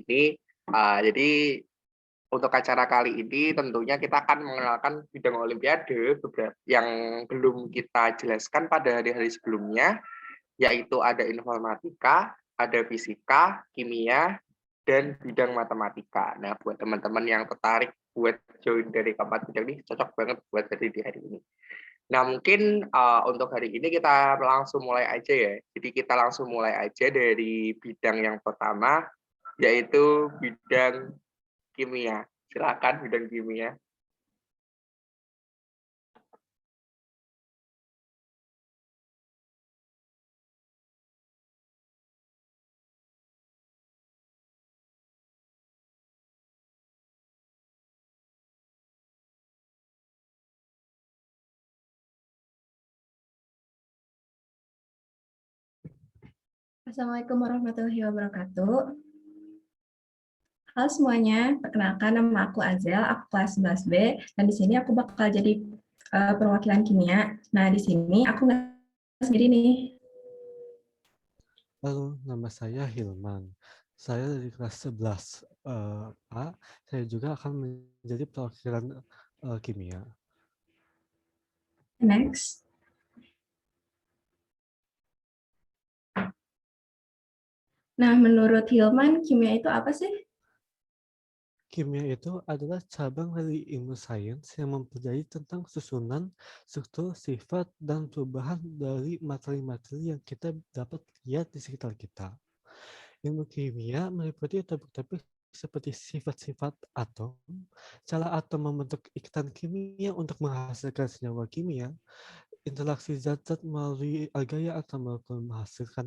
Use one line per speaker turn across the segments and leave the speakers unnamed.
Ini, jadi untuk acara kali ini tentunya kita akan mengenalkan bidang olimpiade yang belum kita jelaskan pada hari-hari sebelumnya, yaitu ada informatika, ada fisika, kimia, dan bidang matematika. Nah, buat teman-teman yang tertarik buat join dari keempat bidang ini, cocok banget buat jadi di hari ini. Nah, mungkin, untuk hari ini kita langsung mulai aja ya. Jadi kita langsung mulai aja dari bidang yang pertama, yaitu bidang kimia. Silakan bidang kimia.
Assalamualaikum warahmatullahi wabarakatuh. Halo semuanya, perkenalkan nama aku Azel, aku kelas 11B, dan di sini aku bakal jadi perwakilan kimia. Nah, di sini aku nggak sendiri nih.
Halo, nama saya Hilman. Saya dari kelas 11 A. Saya juga akan menjadi perwakilan kimia.
Next. Nah, menurut Hilman, kimia itu apa sih?
Kimia itu adalah cabang dari ilmu sains yang mempelajari tentang susunan, struktur, sifat, dan perubahan dari materi-materi yang kita dapat lihat di sekitar kita. Ilmu kimia meliputi topik-topik seperti sifat-sifat atom, cara atom membentuk ikatan kimia untuk menghasilkan senyawa kimia, interaksi zat-zat melalui algaya atau menghasilkan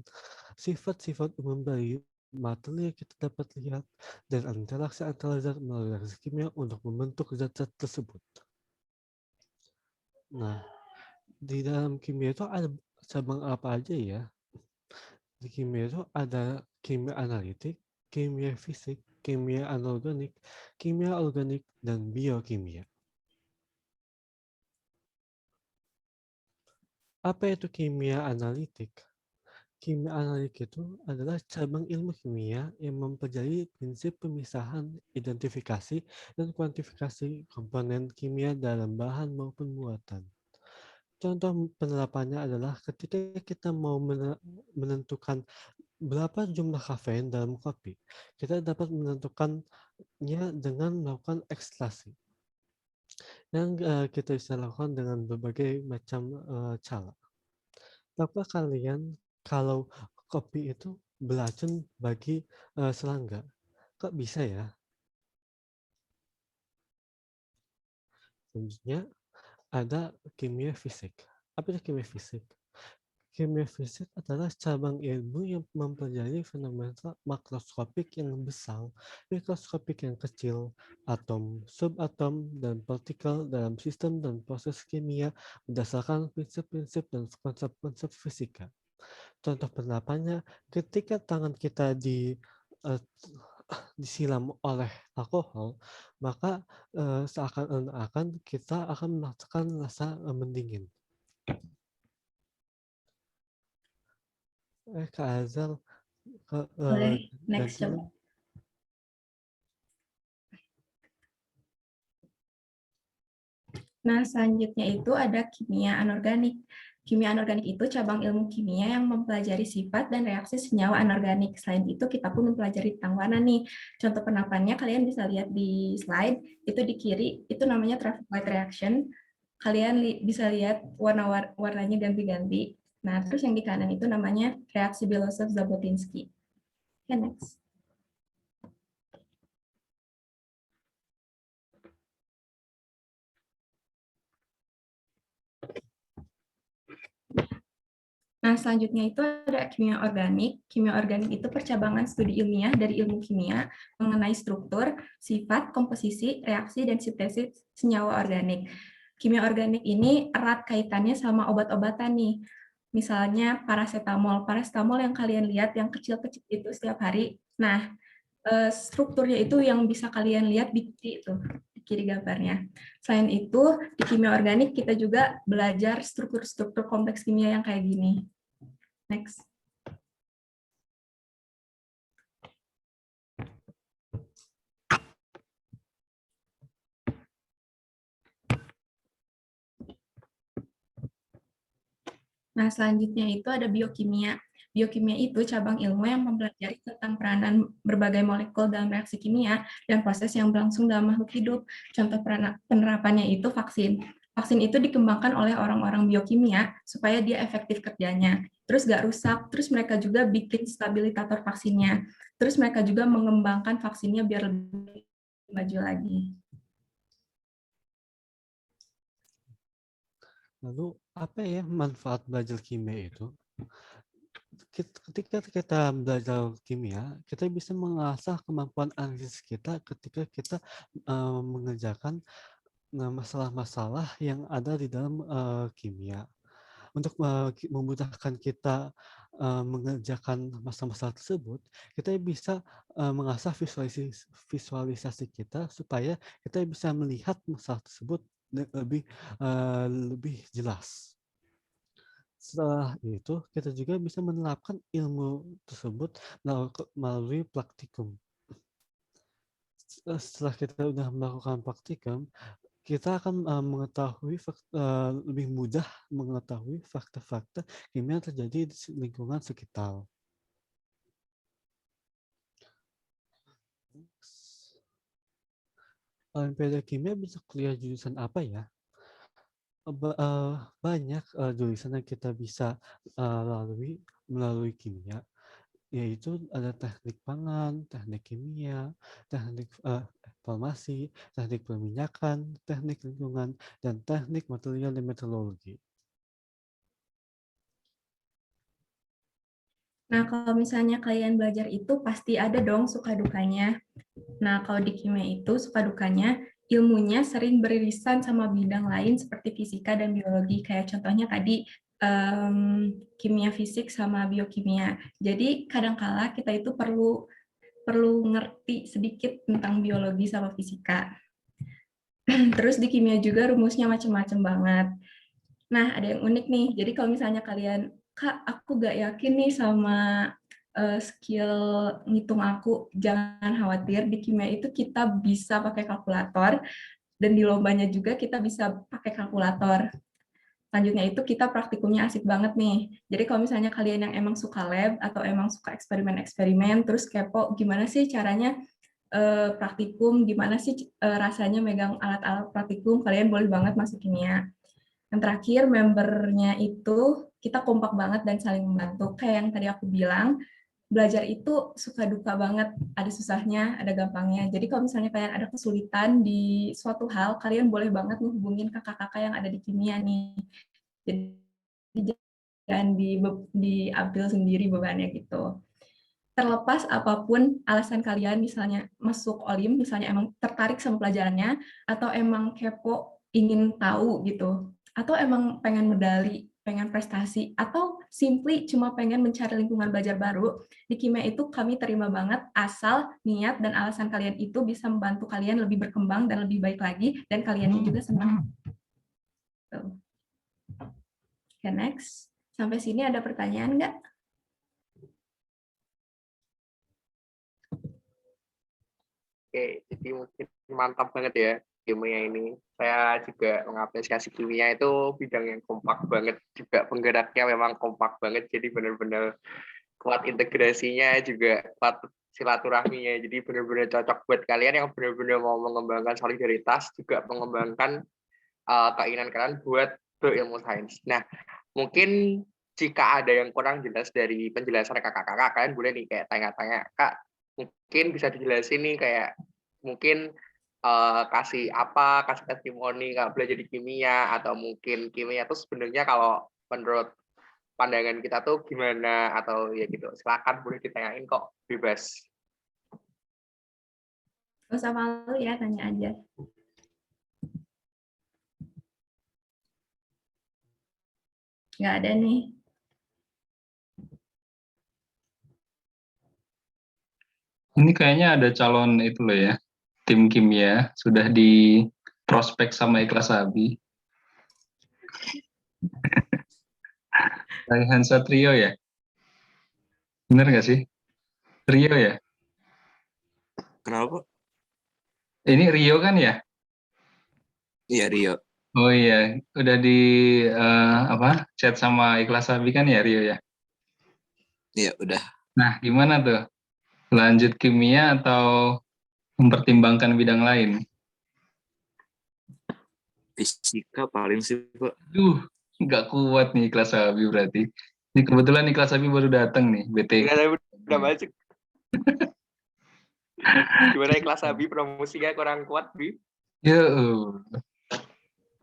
sifat-sifat umum dari materi yang kita dapat lihat, dan interaksi antara zat melalui reaksi kimia untuk membentuk zat-zat tersebut. Nah, di dalam kimia itu ada cabang apa aja ya? Di kimia itu ada kimia analitik, kimia fisik, kimia anorganik, kimia organik, dan biokimia. Apa itu kimia analitik? Kimia analitik itu adalah cabang ilmu kimia yang mempelajari prinsip pemisahan, identifikasi, dan kuantifikasi komponen kimia dalam bahan maupun muatan. Contoh penerapannya adalah ketika kita mau menentukan berapa jumlah kafein dalam kopi, kita dapat menentukannya dengan melakukan ekstraksi. Yang kita bisa lakukan dengan berbagai macam cara. Tahukah kalian kalau kopi itu beracun bagi serangga? Kok bisa ya? Selanjutnya ada kimia fisik. Apa itu kimia fisik? Kimia fisik adalah cabang ilmu yang mempelajari fenomena makroskopik yang besar, mikroskopik yang kecil, atom, subatom, dan partikel dalam sistem dan proses kimia berdasarkan prinsip-prinsip dan konsep-konsep fisika. Contoh penerapannya, ketika tangan kita disilam oleh alkohol, maka seakan-akan kita akan merasakan rasa mendingin. Kak Azal,
Boleh, next
gantian.
coba. Nah, selanjutnya itu ada kimia anorganik. Kimia anorganik itu cabang ilmu kimia yang mempelajari sifat dan reaksi senyawa anorganik. Selain itu, kita pun mempelajari tentang warna nih. Contoh penampakannya kalian bisa lihat di slide, itu di kiri, itu namanya traffic light reaction. Kalian bisa lihat warnanya ganti-ganti. Nah, terus yang di kanan itu namanya reaksi Belousov-Zabotinsky. Okay, next. Nah, selanjutnya itu ada kimia organik. Kimia organik itu percabangan studi ilmiah dari ilmu kimia mengenai struktur, sifat, komposisi, reaksi, dan sintesis senyawa organik. Kimia organik ini erat kaitannya sama obat-obatan nih. Misalnya paracetamol. Paracetamol yang kalian lihat yang kecil-kecil itu setiap hari. Nah, strukturnya itu yang bisa kalian lihat di kiri gambarnya. Selain itu, di kimia organik kita juga belajar struktur-struktur kompleks kimia yang kayak gini. Next. Nah, selanjutnya itu ada biokimia. Biokimia itu cabang ilmu yang mempelajari tentang peranan berbagai molekul dalam reaksi kimia dan proses yang berlangsung dalam makhluk hidup. Contoh penerapannya itu vaksin. Vaksin itu dikembangkan oleh orang-orang biokimia supaya dia efektif kerjanya. Terus nggak rusak, terus mereka juga bikin stabilisator vaksinnya. Terus mereka juga mengembangkan vaksinnya biar lebih maju lagi.
Lalu apa ya manfaat belajar kimia itu? Ketika kita belajar kimia, kita bisa mengasah kemampuan analisis kita ketika kita mengerjakan masalah-masalah yang ada di dalam kimia. Untuk memudahkan kita mengerjakan masalah-masalah tersebut, kita bisa mengasah visualisasi kita supaya kita bisa melihat masalah tersebut lebih jelas. Setelah itu, kita juga bisa menerapkan ilmu tersebut melalui praktikum. Setelah kita sudah melakukan praktikum, kita akan mengetahui lebih mudah mengetahui fakta-fakta kimia yang terjadi di lingkungan sekitar. Olimpiade kimia bisa kuliah jurusan apa ya? Banyak jurusan yang kita bisa lalui melalui kimia, yaitu ada teknik pangan, teknik kimia, teknik farmasi, teknik perminyakan, teknik lingkungan, dan teknik material dan meteorologi.
Nah, kalau misalnya kalian belajar itu pasti ada dong suka dukanya. Nah, kalau di kimia itu suka dukanya ilmunya sering beririsan sama bidang lain seperti fisika dan biologi. Kayak contohnya tadi kimia fisik sama biokimia. Jadi kadangkala kita itu perlu ngerti sedikit tentang biologi sama fisika. Terus di kimia juga rumusnya macam-macam banget. Nah, ada yang unik nih. Jadi kalau misalnya kalian, Kak, aku gak yakin nih sama skill ngitung aku, jangan khawatir. Di kimia itu kita bisa pakai kalkulator, dan di lombanya juga kita bisa pakai kalkulator. Selanjutnya itu kita praktikumnya asik banget nih. Jadi kalau misalnya kalian yang emang suka lab atau emang suka eksperimen-eksperimen, terus kepo gimana sih caranya praktikum, gimana sih rasanya megang alat-alat praktikum, kalian boleh banget masuk kimia. Yang terakhir, membernya itu kita kompak banget dan saling membantu. Kayak yang tadi aku bilang, belajar itu suka duka banget, ada susahnya, ada gampangnya. Jadi kalau misalnya kalian ada kesulitan di suatu hal, kalian boleh banget menghubungin kakak-kakak yang ada di kimia nih. Jadi jangan diambil sendiri bebannya gitu. Terlepas apapun alasan kalian, misalnya masuk Olim, misalnya emang tertarik sama pelajarannya, atau emang kepo ingin tahu gitu, atau emang pengen medali, pengen prestasi, atau simply cuma pengen mencari lingkungan belajar baru, di kimia itu kami terima banget asal niat dan alasan kalian itu bisa membantu kalian lebih berkembang dan lebih baik lagi, dan kalian juga senang. Oke, next. Sampai sini ada pertanyaan nggak?
Oke, jadi mungkin mantap banget ya kimia ini. Saya juga mengapresiasi kimia itu bidang yang kompak banget, juga penggeraknya memang kompak banget, jadi benar-benar kuat integrasinya, juga kuat silaturahminya. Jadi benar-benar cocok buat kalian yang benar-benar mau mengembangkan solidaritas, juga mengembangkan keinginan kalian buat berilmu sains. Nah, mungkin jika ada yang kurang jelas dari penjelasan kakak-kakak, kalian boleh nih kayak tanya-tanya, Kak, mungkin bisa dijelasin nih kayak mungkin kasih testimoni kalau belajar di kimia, atau mungkin kimia itu sebenarnya kalau menurut pandangan kita tuh gimana, atau ya gitu. Silakan boleh ditanyain kok, bebas.
Gak usah malu ya, tanya aja. Nggak ada nih.
Ini kayaknya ada calon itu loh ya, tim kimia sudah di prospek sama Ikhlas Abi. Raihan Satrio ya? Bener nggak sih? Rio ya?
Kenapa?
Ini Rio kan ya?
Iya, Rio.
Oh iya, udah di chat sama Ikhlas Sabi kan ya Rio ya?
Iya, udah.
Nah, gimana tuh? Lanjut kimia atau mempertimbangkan bidang lain?
Fisika paling sih, Pak.
Duh, nggak kuat nih Ikhlas Sabi berarti. Ini kebetulan Ikhlas Sabi baru datang nih, BT.
Udah masuk. Gimana kelas Abi promosinya kurang kuat, Bi?
Ya,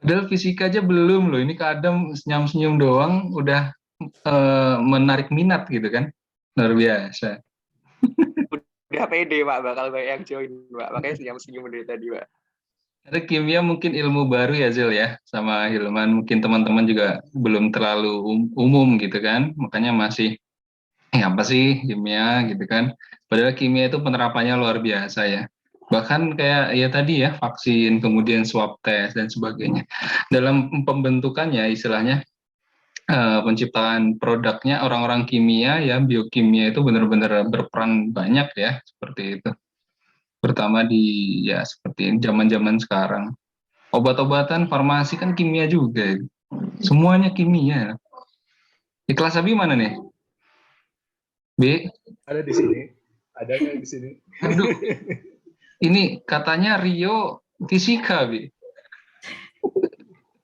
padahal fisika aja belum loh. Ini kadang senyum-senyum doang udah menarik minat gitu kan. Luar biasa.
Udah pede, Pak, bakal banyak yang join, Pak. Makanya senyum-senyum dari tadi, Pak.
Ada kimia mungkin ilmu baru ya Zil ya, sama Hilman. Mungkin teman-teman juga belum terlalu umum gitu kan. Makanya masih, apa sih kimia gitu kan. Padahal kimia itu penerapannya luar biasa ya. Bahkan kayak ya tadi ya, vaksin, kemudian swab test, dan sebagainya. Dalam pembentukannya istilahnya, penciptaan produknya orang-orang kimia ya, biokimia itu benar-benar berperan banyak ya, seperti itu. Pertama di ya seperti zaman-zaman sekarang. Obat-obatan, farmasi kan kimia juga. Semuanya kimia. Ikhlas Abi mana nih? B?
Ada di sini. Ada nggak di sini?
Aduh, ini katanya Rio fisika, Bi.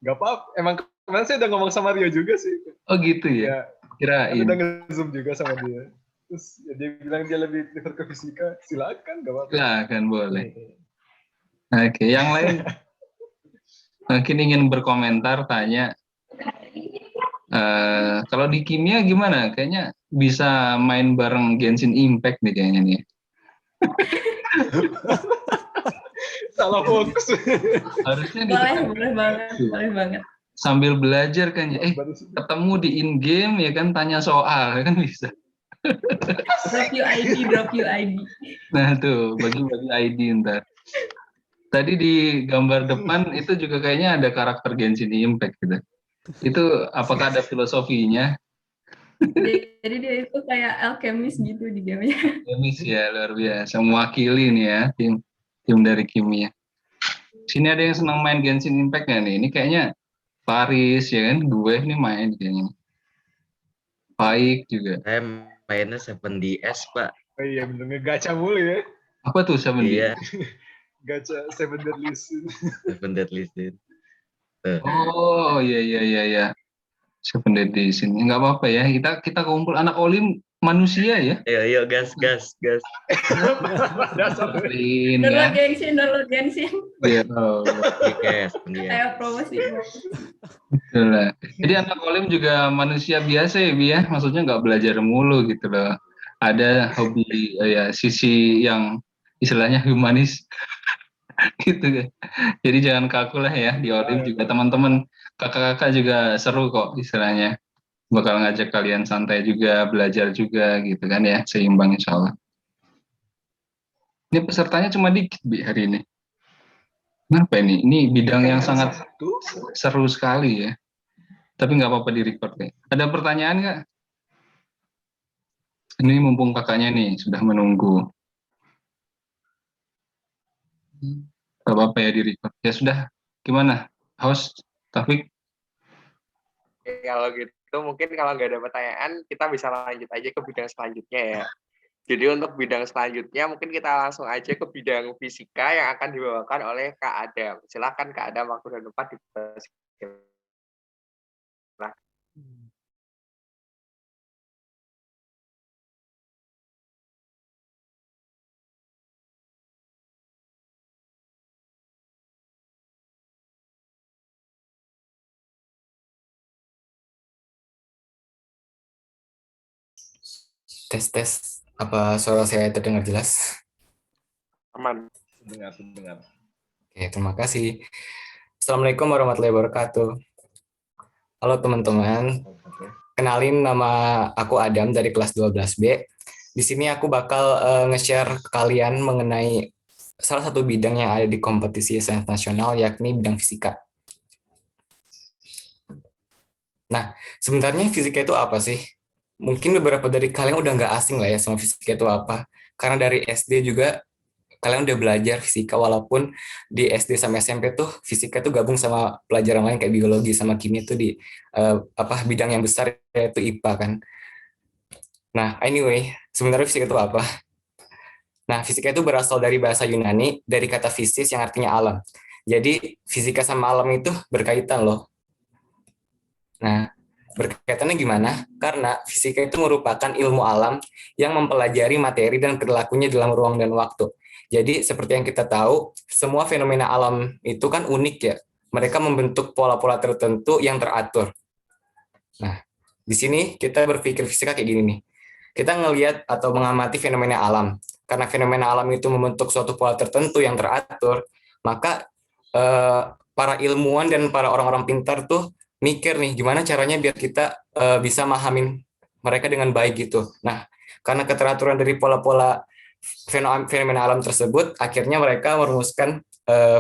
Gak apa-apa. Emang kemarin saya udah ngomong sama Rio juga sih.
Oh gitu ya?
Ya, kan
Kirain.
udah nge-zoom juga sama dia. Terus ya, dia bilang dia lebih prefer ke fisika. Silakan, gak apa-apa.
Silakan, boleh. Oke, yang lain mungkin ingin berkomentar, tanya. Kalau di kimia gimana? Kayaknya bisa main bareng Genshin Impact nih kayaknya nih.
Salah fokus.
Harusnya
Boleh banget.
sambil belajar kan ya.
Baru sih.
Ketemu di in game ya kan, tanya soal kan bisa.
Drop you ID.
Nah tuh, bagi-bagi ID ntar. Tadi di gambar depan itu juga kayaknya ada karakter Genshin Impact gitu. Itu apakah ada filosofinya?
Jadi dia itu kayak alchemist gitu di gamenya.
Alchemist ya, luar biasa. Mewakili nih ya, tim dari kimia. Sini ada yang senang main Genshin Impact nggak nih? Ini kayaknya Paris ya kan, gue nih main kayaknya. Baik juga.
Saya mainnya 7DS, Pak.
Oh iya, bener ngegacha mulu ya.
Apa tuh 7D?
Iya,
Gacha 7 Deadly Sin.
7 Deadly Sin.
Oh iya. 7D di sini. Nggak apa-apa ya. Kita kumpul anak olim manusia ya.
Ayo, gas.
Dasar.
Olim ya.
Download Genshin.
Iya.
Yes,
Ayo promosi.
Betul lah. Jadi anak olim juga manusia biasa ya, Bi ya. Maksudnya nggak belajar mulu gitu loh. Ada hobi ya sisi yang istilahnya humanis gitu kan. Jadi jangan kaku lah ya di olim juga, teman-teman kakak-kakak juga seru kok istilahnya. Bakal ngajak kalian santai juga, belajar juga gitu kan ya, seimbang insya Allah. Ini pesertanya cuma dikit Bi hari ini. Kenapa ini? Ini bidang yang sangat seru sekali ya. Tapi nggak apa-apa di record ya. Ada pertanyaan nggak? Ini mumpung kakaknya nih sudah menunggu. Nggak apa-apa ya di record. Ya sudah, gimana? Host, Taufik?
Kalau gitu, mungkin kalau nggak ada pertanyaan, kita bisa lanjut aja ke bidang selanjutnya ya. Jadi untuk bidang selanjutnya, mungkin kita langsung aja ke bidang fisika yang akan dibawakan oleh Kak Adam. Silakan Kak Adam, waktu dan tempat dipersilakan.
Tes. Apa suara saya terdengar jelas?
Aman.
Dengar.
Oke, terima kasih. Assalamualaikum warahmatullahi wabarakatuh. Halo teman-teman. Kenalin, nama aku Adam dari kelas 12B. Di sini aku bakal nge-share ke kalian mengenai salah satu bidang yang ada di kompetisi sains nasional, yakni bidang fisika. Nah, sebenarnya fisika itu apa sih? Mungkin beberapa dari kalian udah nggak asing lah ya sama fisika itu apa. Karena dari SD juga kalian udah belajar fisika, walaupun di SD sama SMP tuh fisika tuh gabung sama pelajaran lain kayak biologi sama kimia tuh di bidang yang besar yaitu IPA kan. Nah, anyway, sebenarnya fisika itu apa? Nah, fisika itu berasal dari bahasa Yunani, dari kata fisis yang artinya alam. Jadi, fisika sama alam itu berkaitan loh. Nah, berkaitannya gimana? Karena fisika itu merupakan ilmu alam yang mempelajari materi dan perilakunya dalam ruang dan waktu. Jadi, seperti yang kita tahu, semua fenomena alam itu kan unik ya. Mereka membentuk pola-pola tertentu yang teratur. Nah, di sini kita berpikir fisika kayak gini nih. Kita ngelihat atau mengamati fenomena alam. Karena fenomena alam itu membentuk suatu pola tertentu yang teratur, maka para ilmuwan dan para orang-orang pintar tuh mikir nih gimana caranya biar kita bisa mahamin mereka dengan baik gitu. Nah, karena keteraturan dari pola-pola fenomena alam tersebut, akhirnya mereka merumuskan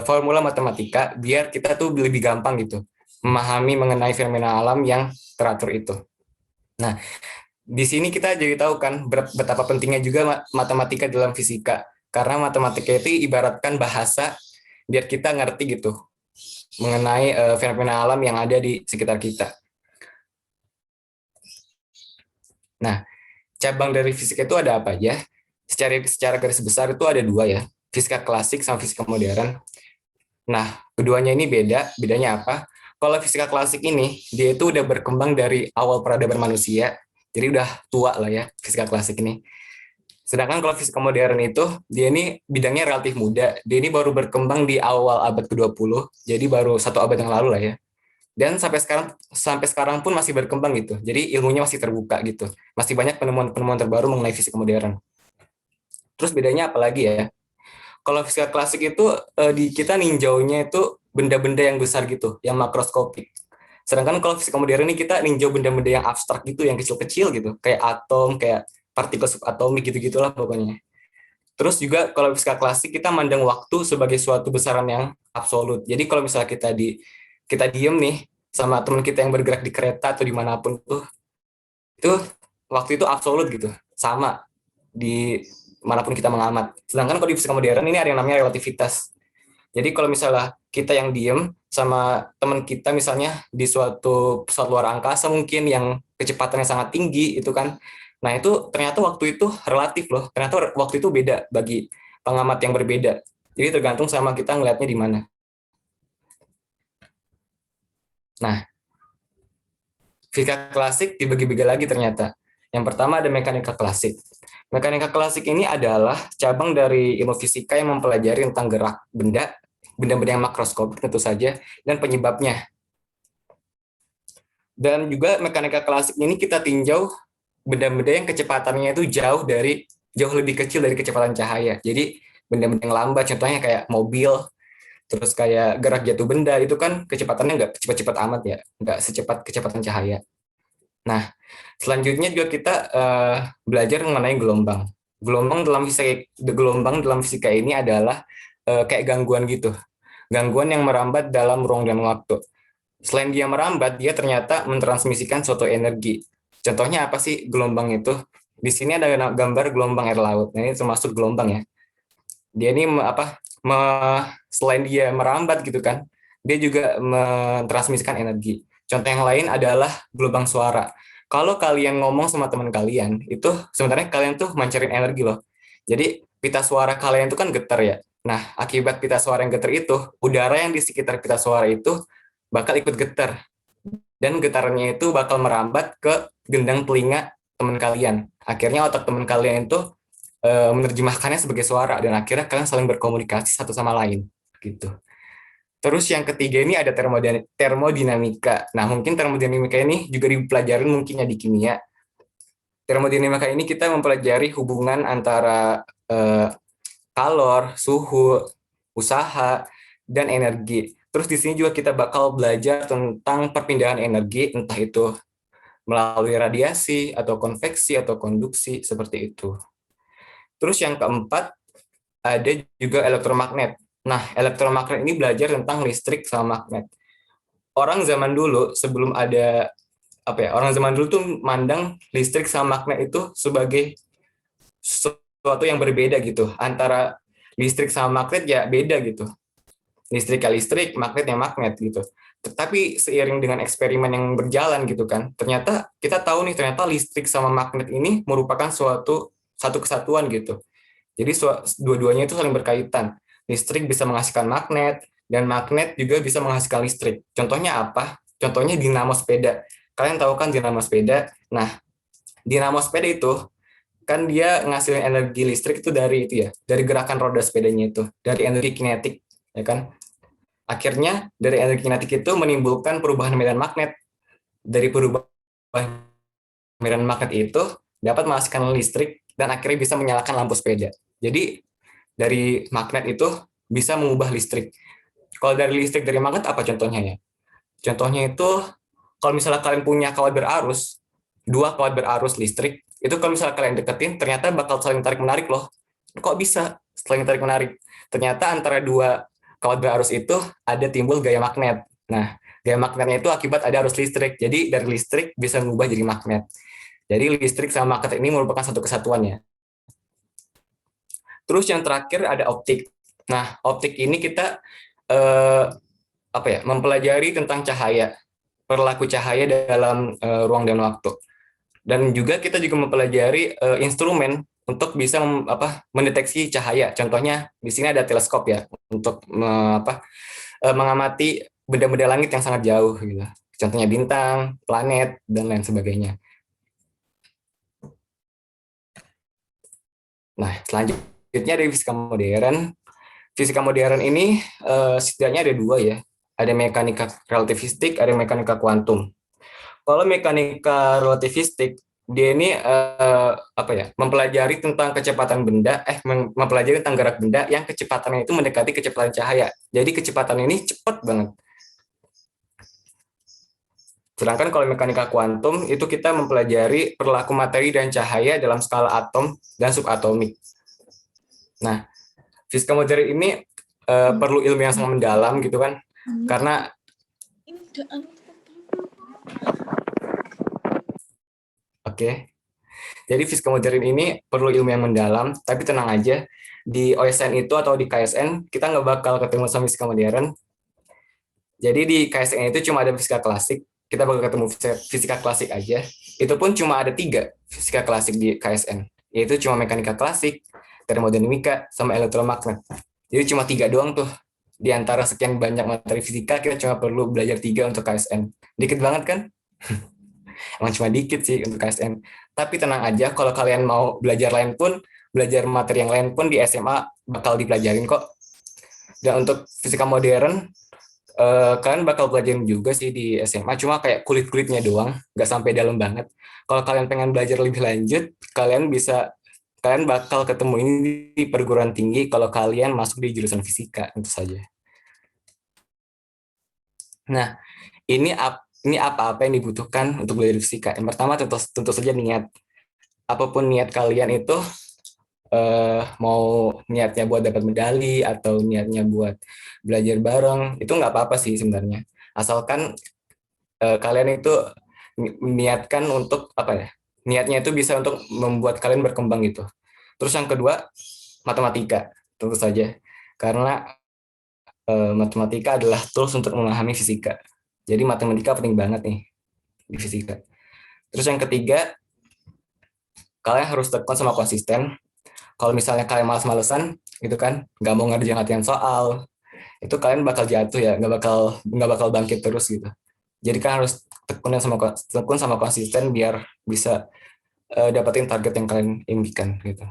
formula matematika biar kita tuh lebih gampang gitu memahami mengenai fenomena alam yang teratur itu. Nah, di sini kita jadi tahu kan betapa pentingnya juga matematika dalam fisika. Karena matematika itu ibaratkan bahasa biar kita ngerti gitu mengenai fenomena alam yang ada di sekitar kita. Nah, cabang dari fisika itu ada apa aja? Secara garis besar itu ada dua ya, fisika klasik sama fisika modern. Nah, keduanya ini bedanya apa? Kalau fisika klasik ini, dia itu udah berkembang dari awal peradaban manusia, jadi udah tua lah ya fisika klasik ini. Sedangkan kalau fisika modern itu, dia ini bidangnya relatif muda. Dia ini baru berkembang di awal abad ke-20, jadi baru 1 abad yang lalu lah ya. Dan sampai sekarang pun masih berkembang gitu. Jadi ilmunya masih terbuka gitu. Masih banyak penemuan-penemuan terbaru mengenai fisika modern. Terus bedanya apa lagi ya? Kalau fisika klasik itu di kita ninjaunya itu benda-benda yang besar gitu, yang makroskopik. Sedangkan kalau fisika modern ini kita ninjau benda-benda yang abstrak gitu, yang kecil-kecil gitu, kayak atom, kayak partikel subatomik gitu-gitulah pokoknya. Terus juga kalau fisika klasik kita mandang waktu sebagai suatu besaran yang absolut. Jadi kalau misalnya kita diem nih sama teman kita yang bergerak di kereta atau dimanapun tuh, itu waktu itu absolut gitu, sama di manapun kita mengamat. Sedangkan kalau di fisika modern ini ada yang namanya relativitas. Jadi kalau misalnya kita yang diem sama teman kita misalnya di suatu pesawat luar angkasa mungkin yang kecepatannya sangat tinggi itu kan, nah itu ternyata waktu itu relatif loh. Ternyata waktu itu beda bagi pengamat yang berbeda. Jadi tergantung sama kita ngelihatnya di mana. Nah, fisika klasik dibagi-bagi lagi ternyata. Yang pertama ada mekanika klasik. Mekanika klasik ini adalah cabang dari ilmu fisika yang mempelajari tentang gerak benda-benda yang makroskopik tentu saja, dan penyebabnya. Dan juga mekanika klasik ini kita tinjau benda-benda yang kecepatannya itu jauh lebih kecil dari kecepatan cahaya. Jadi benda-benda yang lambat, contohnya kayak mobil, terus kayak gerak jatuh benda, itu kan kecepatannya nggak cepat-cepat amat ya, nggak secepat kecepatan cahaya. Nah, selanjutnya juga kita belajar mengenai gelombang. Gelombang dalam fisika ini adalah kayak gangguan gitu. Gangguan yang merambat dalam ruang dan waktu. Selain dia merambat, dia ternyata mentransmisikan suatu energi. Contohnya apa sih gelombang itu? Di sini ada gambar gelombang air laut. Nah, ini termasuk gelombang ya. Dia ini selain dia merambat gitu kan, dia juga mentransmisikan energi. Contoh yang lain adalah gelombang suara. Kalau kalian ngomong sama teman kalian, itu sebenarnya kalian tuh mancarin energi loh. Jadi pita suara kalian itu kan getar ya. Nah, akibat pita suara yang getar itu, udara yang di sekitar pita suara itu bakal ikut getar. Dan getarannya itu bakal merambat ke gendang telinga teman kalian. Akhirnya otak teman kalian itu menerjemahkannya sebagai suara, dan akhirnya kalian saling berkomunikasi satu sama lain gitu. Terus yang ketiga ini ada termodinamika. Nah, mungkin termodinamika ini juga dipelajarin mungkinnya di kimia. Termodinamika ini kita mempelajari hubungan antara kalor, suhu, usaha, dan energi. Terus di sini juga kita bakal belajar tentang perpindahan energi, entah itu melalui radiasi, atau konveksi, atau konduksi, seperti itu. Terus yang keempat, ada juga elektromagnet. Nah, elektromagnet ini belajar tentang listrik sama magnet. Orang zaman dulu sebelum ada orang zaman dulu tuh mandang listrik sama magnet itu sebagai sesuatu yang berbeda gitu, antara listrik sama magnet ya beda gitu. Listrik ya listrik, magnet ya magnet gitu. Tetapi seiring dengan eksperimen yang berjalan gitu kan, ternyata kita tahu nih ternyata listrik sama magnet ini merupakan satu kesatuan gitu. Jadi dua-duanya itu saling berkaitan. Listrik bisa menghasilkan magnet dan magnet juga bisa menghasilkan listrik. Contohnya apa? Contohnya dinamo sepeda. Kalian tahu kan dinamo sepeda? Nah, dinamo sepeda itu kan dia ngasilin energi listrik itu dari dari gerakan roda sepedanya itu, dari energi kinetik, ya kan? Akhirnya dari energi kinetik itu menimbulkan perubahan medan magnet. Dari perubahan medan magnet itu dapat menghasilkan listrik dan akhirnya bisa menyalakan lampu sepeda. Jadi dari magnet itu bisa mengubah listrik. Kalau dari listrik dari magnet apa contohnya ya? Contohnya itu kalau misalnya kalian punya kawat berarus, dua kawat berarus listrik, itu kalau misalnya kalian deketin, ternyata bakal saling tarik-menarik loh. Kok bisa saling tarik-menarik? Ternyata antara dua kawat berarus itu ada timbul gaya magnet. Nah, gaya magnetnya itu akibat ada arus listrik. Jadi dari listrik bisa mengubah jadi magnet. Jadi listrik sama magnet ini merupakan satu kesatuannya. Terus yang terakhir ada optik. Nah, optik ini kita mempelajari tentang cahaya, perilaku cahaya dalam ruang dan waktu. Dan juga kita juga mempelajari instrumen untuk bisa mendeteksi cahaya. Contohnya di sini ada teleskop ya untuk mengamati benda-benda langit yang sangat jauh gitu. Contohnya bintang, planet dan lain sebagainya. Nah, selanjutnya ada fisika modern. Fisika modern ini setidaknya ada dua ya. Ada mekanika relativistik, ada mekanika kuantum. Kalau mekanika relativistik, dia ini mempelajari tentang kecepatan benda, mempelajari tentang gerak benda yang kecepatannya itu mendekati kecepatan cahaya. Jadi kecepatan ini cepat banget. Sedangkan kalau mekanika kuantum itu kita mempelajari perilaku materi dan cahaya dalam skala atom dan subatomik. Nah, fisika modern ini perlu ilmu yang sangat mendalam gitu kan, karena jadi fisika modern ini perlu ilmu yang mendalam, tapi tenang aja, di OSN itu atau di KSN, kita nggak bakal ketemu sama fisika modern. Jadi di KSN itu cuma ada fisika klasik, kita bakal ketemu fisika klasik aja. Itu pun cuma ada 3 fisika klasik di KSN, yaitu cuma mekanika klasik, termodinamika, sama elektromagnet. Jadi cuma 3 doang tuh. Di antara sekian banyak materi fisika, kita cuma perlu belajar 3 untuk KSN. Dikit banget kan? Emang cuma dikit sih untuk KSN. Tapi tenang aja, kalau kalian mau belajar lain pun, belajar materi yang lain pun di SMA bakal dipelajarin kok. Dan untuk fisika modern, kalian bakal pelajarin juga sih di SMA, cuma kayak kulit-kulitnya doang, nggak sampai dalam banget. Kalau kalian pengen belajar lebih lanjut, kalian bakal ketemu ini di perguruan tinggi kalau kalian masuk di jurusan fisika, tentu saja. Nah, ini apa-apa yang dibutuhkan untuk belajar fisika. Yang pertama tentu saja niat. Apapun niat kalian itu, mau niatnya buat dapat medali atau niatnya buat belajar bareng, itu nggak apa-apa sih sebenarnya. Asalkan kalian itu niatkan untuk niatnya itu bisa untuk membuat kalian berkembang gitu. Terus yang kedua, matematika tentu saja, karena matematika adalah tools untuk memahami fisika. Jadi matematika penting banget nih di fisika. Terus yang ketiga, kalian harus tekun sama konsisten. Kalau misalnya kalian malas-malesan gitu kan, nggak mau ngerjain latihan soal, itu kalian bakal jatuh ya, nggak bakal bangkit terus gitu. Jadi kan harus tekun sama konsisten biar bisa dapetin target yang kalian impikan gitu.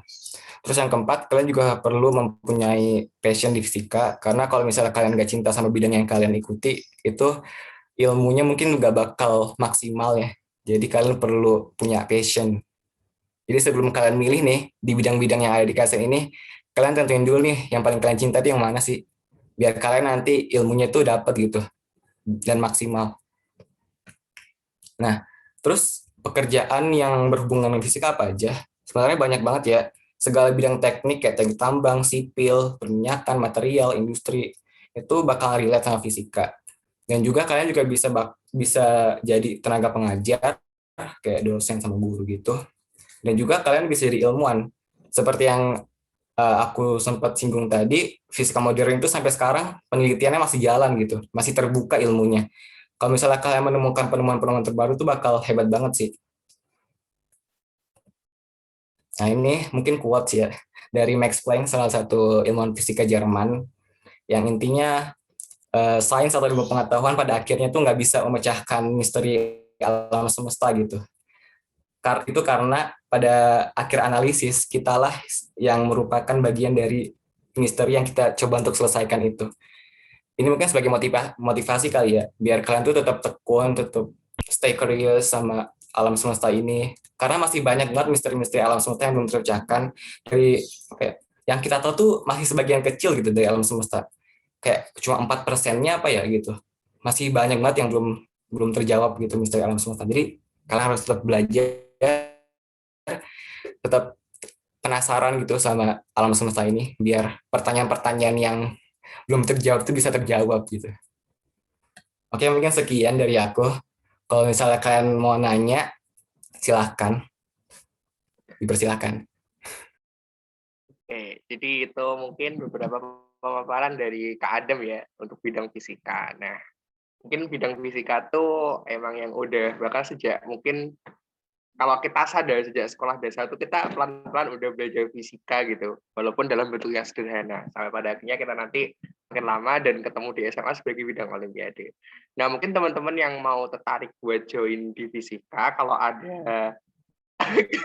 Terus yang keempat, kalian juga perlu mempunyai passion di fisika, karena kalau misalnya kalian nggak cinta sama bidang yang kalian ikuti, itu ilmunya mungkin nggak bakal maksimal ya. Jadi kalian perlu punya passion. Jadi sebelum kalian milih nih di bidang-bidang yang ada di KSN ini, kalian tentuin dulu nih yang paling kalian cinta itu yang mana sih, biar kalian nanti ilmunya tuh dapat gitu dan maksimal. Nah, terus pekerjaan yang berhubungan dengan fisika apa aja? Sebenarnya banyak banget ya. Segala bidang teknik kayak teknik tambang, sipil, perminyakan, material, industri itu bakal relate sama fisika. Dan juga kalian juga bisa jadi tenaga pengajar kayak dosen sama guru gitu. Dan juga kalian bisa jadi ilmuwan seperti yang aku sempat singgung tadi, fisika modern itu sampai sekarang penelitiannya masih jalan gitu, masih terbuka ilmunya. Kalau misalnya kalian menemukan penemuan-penemuan terbaru itu bakal hebat banget sih. Nah ini mungkin quotes ya dari Max Planck, salah satu ilmuwan fisika Jerman, yang intinya sains atau ilmu pengetahuan pada akhirnya tuh nggak bisa memecahkan misteri alam semesta gitu. Itu karena pada akhir analisis kitalah yang merupakan bagian dari misteri yang kita coba untuk selesaikan itu. Ini mungkin sebagai motivasi kali ya, biar kalian tuh tetap tekun, tetap stay curious sama alam semesta ini. Karena masih banyak banget misteri-misteri alam semesta yang belum terpecahkan. Dari yang kita tahu tuh masih sebagian kecil gitu dari alam semesta. Kayak cuma 4%-nya apa ya gitu. Masih banyak banget yang belum terjawab gitu misteri alam semesta. Jadi kalian harus tetap belajar, tetap penasaran gitu sama alam semesta ini, biar pertanyaan-pertanyaan yang belum terjawab itu bisa terjawab gitu. Oke, mungkin sekian dari aku. Kalau misalnya kalian mau nanya, silahkan. Dipersilahkan.
Oke, jadi itu mungkin beberapa pemaparan dari Kak Adam ya untuk bidang fisika. Nah, mungkin bidang fisika tuh emang yang udah bakal sejak mungkin kalau kita sadar sejak sekolah dasar itu kita pelan-pelan udah belajar fisika gitu, walaupun dalam bentuk yang sederhana. Sampai pada akhirnya kita nanti makin lama dan ketemu di SMA sebagai bidang olimpiade. Nah, mungkin teman-teman yang mau tertarik buat join di fisika, kalau ada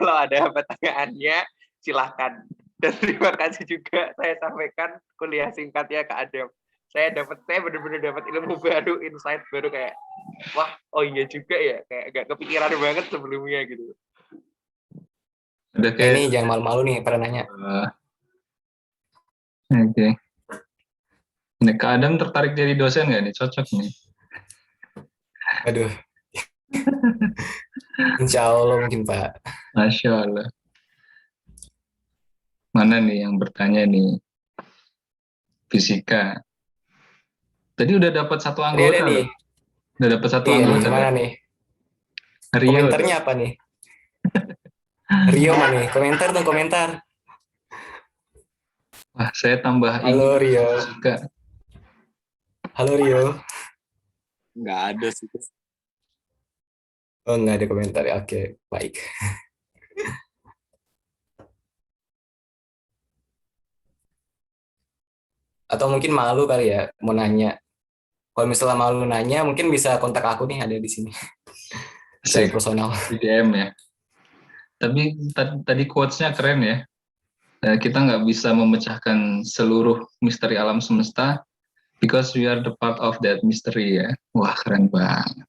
kalau ada pertanyaannya silahkan. Dan terima kasih juga saya sampaikan kuliah singkatnya Kak Adam. Saya benar-benar dapat ilmu baru, insight baru kayak wah, oh iya juga ya, kayak gak kepikiran banget sebelumnya gitu.
Udah kayak
Ini jangan malu-malu nih pada nanya.
Oke. Ini Kak Adam tertarik jadi dosen nggak nih? Cocok nih.
Aduh. Insya Allah mungkin Pak.
Masya Allah. Mana nih yang bertanya nih? Fisika. Tadi udah dapat satu
Ada
anggota
nih.
loh. Udah dapat satu
Iya nih,
anggota.
gimana nih?
Rio.
Komentarnya apa nih? Rio mana nih? Komentar dong, komentar.
Wah, saya tambah
Halo Rio.
Fisika.
Halo Rio.
Nggak ada sih.
Oh, nggak ada komentar ya. Oke, baik. Atau mungkin malu kali ya mau nanya. Kalau misalnya malu nanya, mungkin bisa kontak aku nih, ada di sini. Secara personal.
Di DM ya. Tapi tadi quotes-nya keren ya. Kita nggak bisa memecahkan seluruh misteri alam semesta because we are the part of that mystery ya. Wah, keren banget.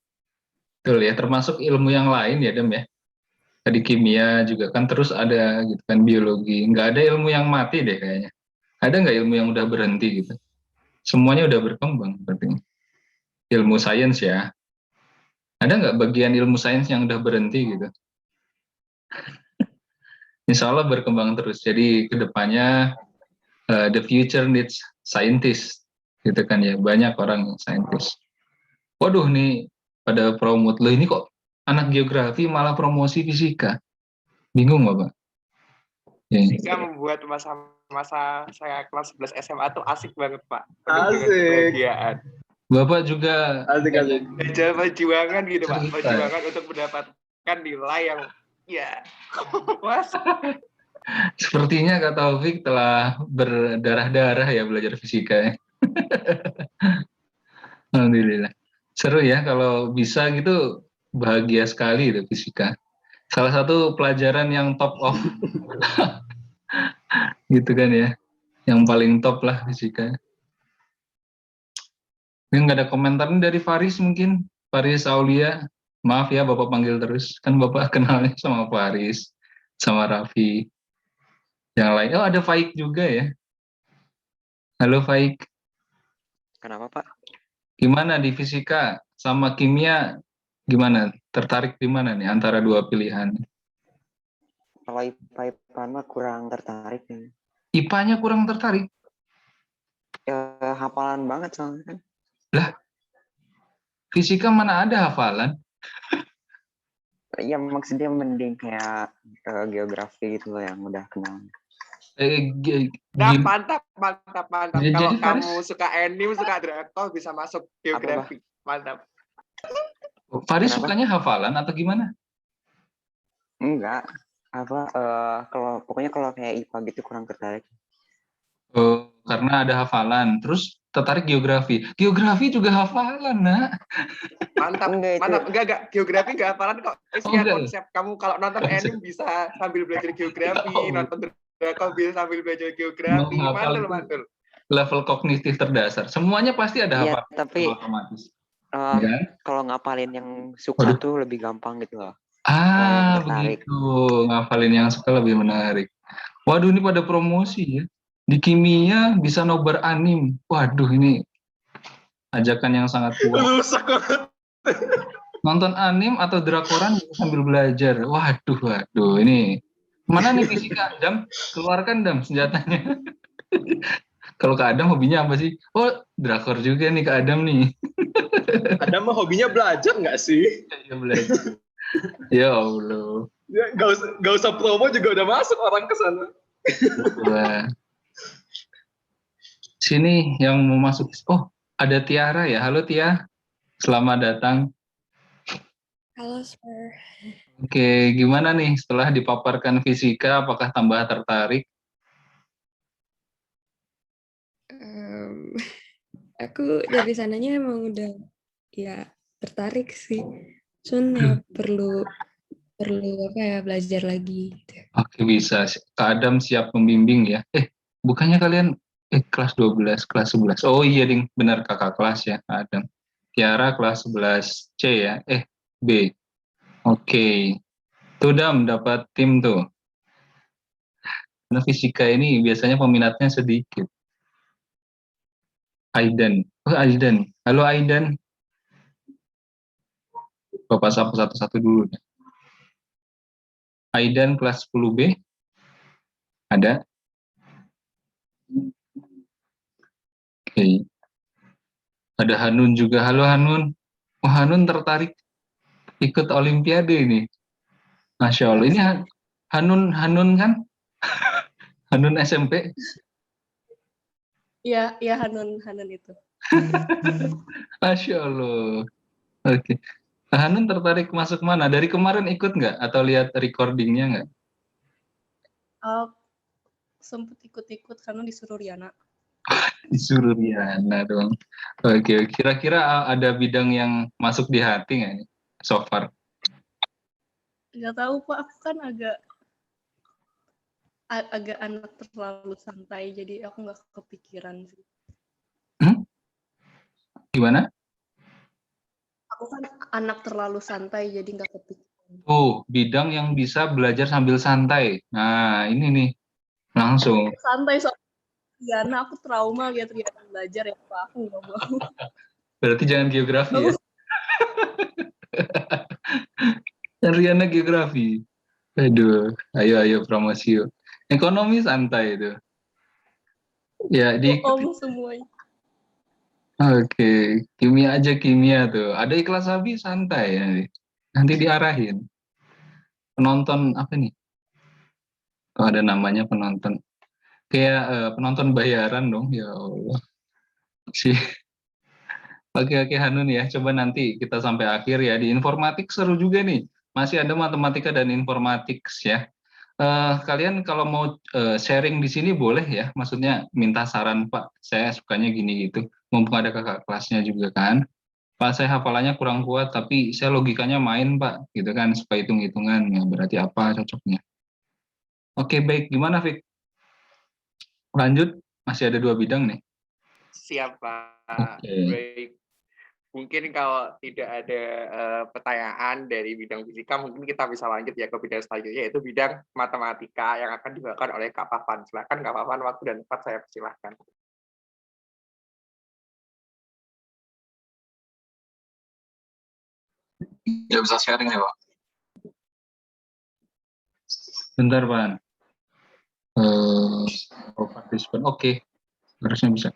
Betul ya, termasuk ilmu yang lain ya, Dem ya. Tadi kimia juga kan terus ada gitu kan, biologi. Nggak ada ilmu yang mati deh kayaknya. Ada nggak ilmu yang udah berhenti gitu? Semuanya udah berkembang berarti. Ilmu sains ya. Ada nggak bagian ilmu sains yang udah berhenti gitu? Insya Allah berkembang terus. Jadi kedepannya the future needs scientists, gitu kan ya. Banyak orang yang scientist. Waduh nih pada promote loh, ini kok anak geografi malah promosi fisika. Bingung nggak Pak?
Fisika membuat masa saya kelas 11 SMA tuh asik banget Pak.
Asik.
Bapak juga
Asik.
perjuangan gitu Pak. Perjuangan untuk mendapatkan nilai yang ya puas.
Sepertinya Kak Taufik telah berdarah-darah ya belajar fisika ya. Alhamdulillah. Seru ya kalau bisa gitu, bahagia sekali itu fisika. Salah satu pelajaran yang top of gitu kan ya. Yang paling top lah fisika. Ini nggak ada komentar dari Faris mungkin. Faris Aulia. Maaf ya Bapak panggil terus. Kan Bapak kenalnya sama Faris. Sama Raffi. Yang lain. Oh ada Faik juga ya. Halo Faik.
Kenapa Pak?
Gimana di fisika sama kimia? Gimana? Tertarik di mana nih antara dua pilihan?
Kalau IPA mah kurang tertarik nih.
IPA-nya kurang tertarik?
Ya, hafalan banget soalnya kan.
Lah, fisika mana ada hafalan?
Ya maksudnya mending kayak geografi gitu loh yang udah kenal.
Nah, mantap. Kalau
Jadi Faris,
kamu suka anime, suka drakor, bisa masuk geografi. Mantap.
Faris
Kenapa?
sukanya hafalan atau gimana?
Enggak. Pokoknya kalau kayak IPA gitu kurang tertarik.
Oh, karena ada hafalan. Terus tertarik geografi. Geografi juga hafalan, nak.
Mantap.
Enggak,
Enggak. Geografi enggak hafalan kok.
Oh,
Isinya
enggak.
konsep. Kamu kalau nonton anime bisa sambil belajar geografi,
Oh,
nonton drakor bisa sambil belajar geografi.
menghafal itu
Mantul.
level kognitif terdasar. Semuanya pasti ada
Iya,
hafalan
tapi
otomatis.
eh,
Ya.
kalau ngapalin yang suka
Waduh.
tuh lebih gampang gitu loh. Kalau yang tertarik.
Begitu. Ngafalin yang suka lebih menarik. Waduh, ini pada promosi ya. Di kimia bisa nobar anim. Waduh, ini ajakan yang sangat kuat.
Rusak banget.
Nonton anim atau drakoran sambil belajar. Waduh, ini mana nih fisika? Dam, keluarkan Dam senjatanya. Kalau Kak Adam hobinya apa sih? Oh, drakor juga nih Kak Adam nih.
Ada mah hobinya belajar nggak sih?
Ya belajar. Ya Allah.
Ya, nggak usah promo juga udah masuk orang ke sana.
Wah. Sini yang mau masuk. Oh, ada Tiara ya. Halo Tia. Selamat datang.
Halo, Sir.
Oke, gimana nih setelah dipaparkan fisika, apakah tambah tertarik?
Aku dari sananya emang udah ya tertarik sih. Cuman ya perlu apa ya belajar lagi gitu.
Oke, bisa. Kak Adam siap membimbing ya. Bukannya kalian kelas 12, kelas 11. Oh iya, ding, benar kakak kelas ya, Kak Adam. Tiara kelas 11 C ya. B. Oke. Tuh Dam, dapat tim tuh. Karena fisika ini biasanya peminatnya sedikit. Aidan. Oh, Aidan. Halo Aidan. Bapak sapa satu-satu dulu. Aidan kelas 10B. Ada? Oke. Ada Hanun juga. Halo Hanun. Oh, Hanun tertarik ikut Olimpiade ini. Masya Allah. Ini Hanun kan? Hanun SMP.
Iya, Hanun itu.
Masya Allah. Oke. Hanun tertarik masuk mana? Dari kemarin ikut nggak? Atau lihat recordingnya nggak?
Sempet ikut-ikut karena disuruh Riana.
Disuruh Riana dong. Oke. Kira-kira ada bidang yang masuk di hati nggak nih? So far.
Nggak tahu Pak, aku kan agak anak terlalu santai, jadi aku nggak kepikiran sih.
Gimana?
Aku kan anak terlalu santai, jadi nggak kepikiran.
Oh, bidang yang bisa belajar sambil santai. Nah, ini nih. Langsung.
Santai soal Riana, aku trauma lihat Riana belajar ya Pak, aku nggak mau.
Berarti jangan geografi ya? Dan Riana geografi. Aduh, ayo promosi yuk. Ekonomi santai itu. Ya, diikuti.
Semuanya.
Oke, kimia aja kimia tuh. Ada ikhlas Sabi santai ya. Nanti diarahin. Penonton apa nih? Oh, ada namanya penonton. Kayak penonton bayaran dong, ya Allah. Sih. Oke Hanun ya, coba nanti kita sampai akhir ya. Di informatik seru juga nih. Masih ada matematika dan informatik ya. Kalian kalau mau sharing di sini boleh ya, maksudnya minta saran Pak, saya sukanya gini gitu, mumpung ada kakak kelasnya juga kan. Pak, saya hafalannya kurang kuat, tapi saya logikanya main Pak, gitu kan, supaya hitung-hitungan, ya berarti apa cocoknya. Oke baik, gimana Fik? Lanjut, masih ada 2 bidang nih.
Siap, Pak.
Oke.
Baik. Mungkin kalau tidak ada pertanyaan dari bidang fisika, mungkin kita bisa lanjut ya ke bidang selanjutnya, yaitu bidang matematika yang akan dibawakan oleh Kak Pavan. Silakan Kak Pavan, waktu dan tempat saya persilahkan.
Ya bisa sharing ya Pak.
Bentar Pak. Participant, oke. Harusnya bisa.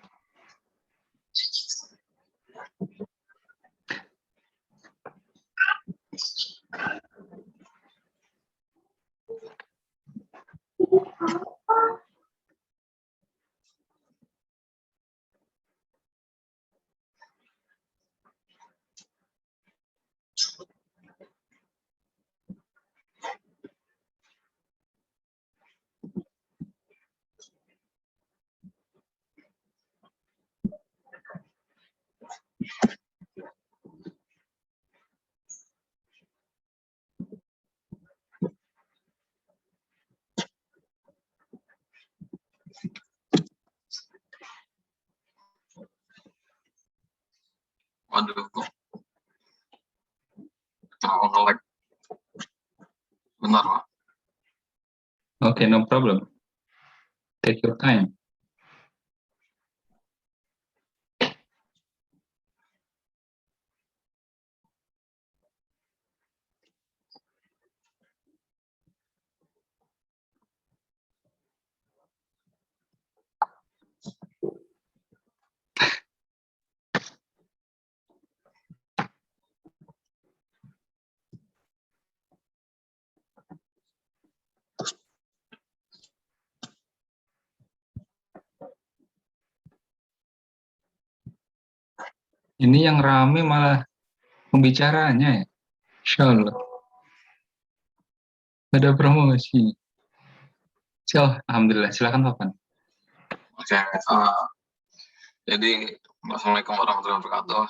Benar, Pak.
Oke, no problem. Take your time. Ini yang rame malah pembicaranya ya. Insya Allah. Ada promosi. Alhamdulillah. Silakan Papan.
Oke, jadi Assalamualaikum warahmatullahi wabarakatuh.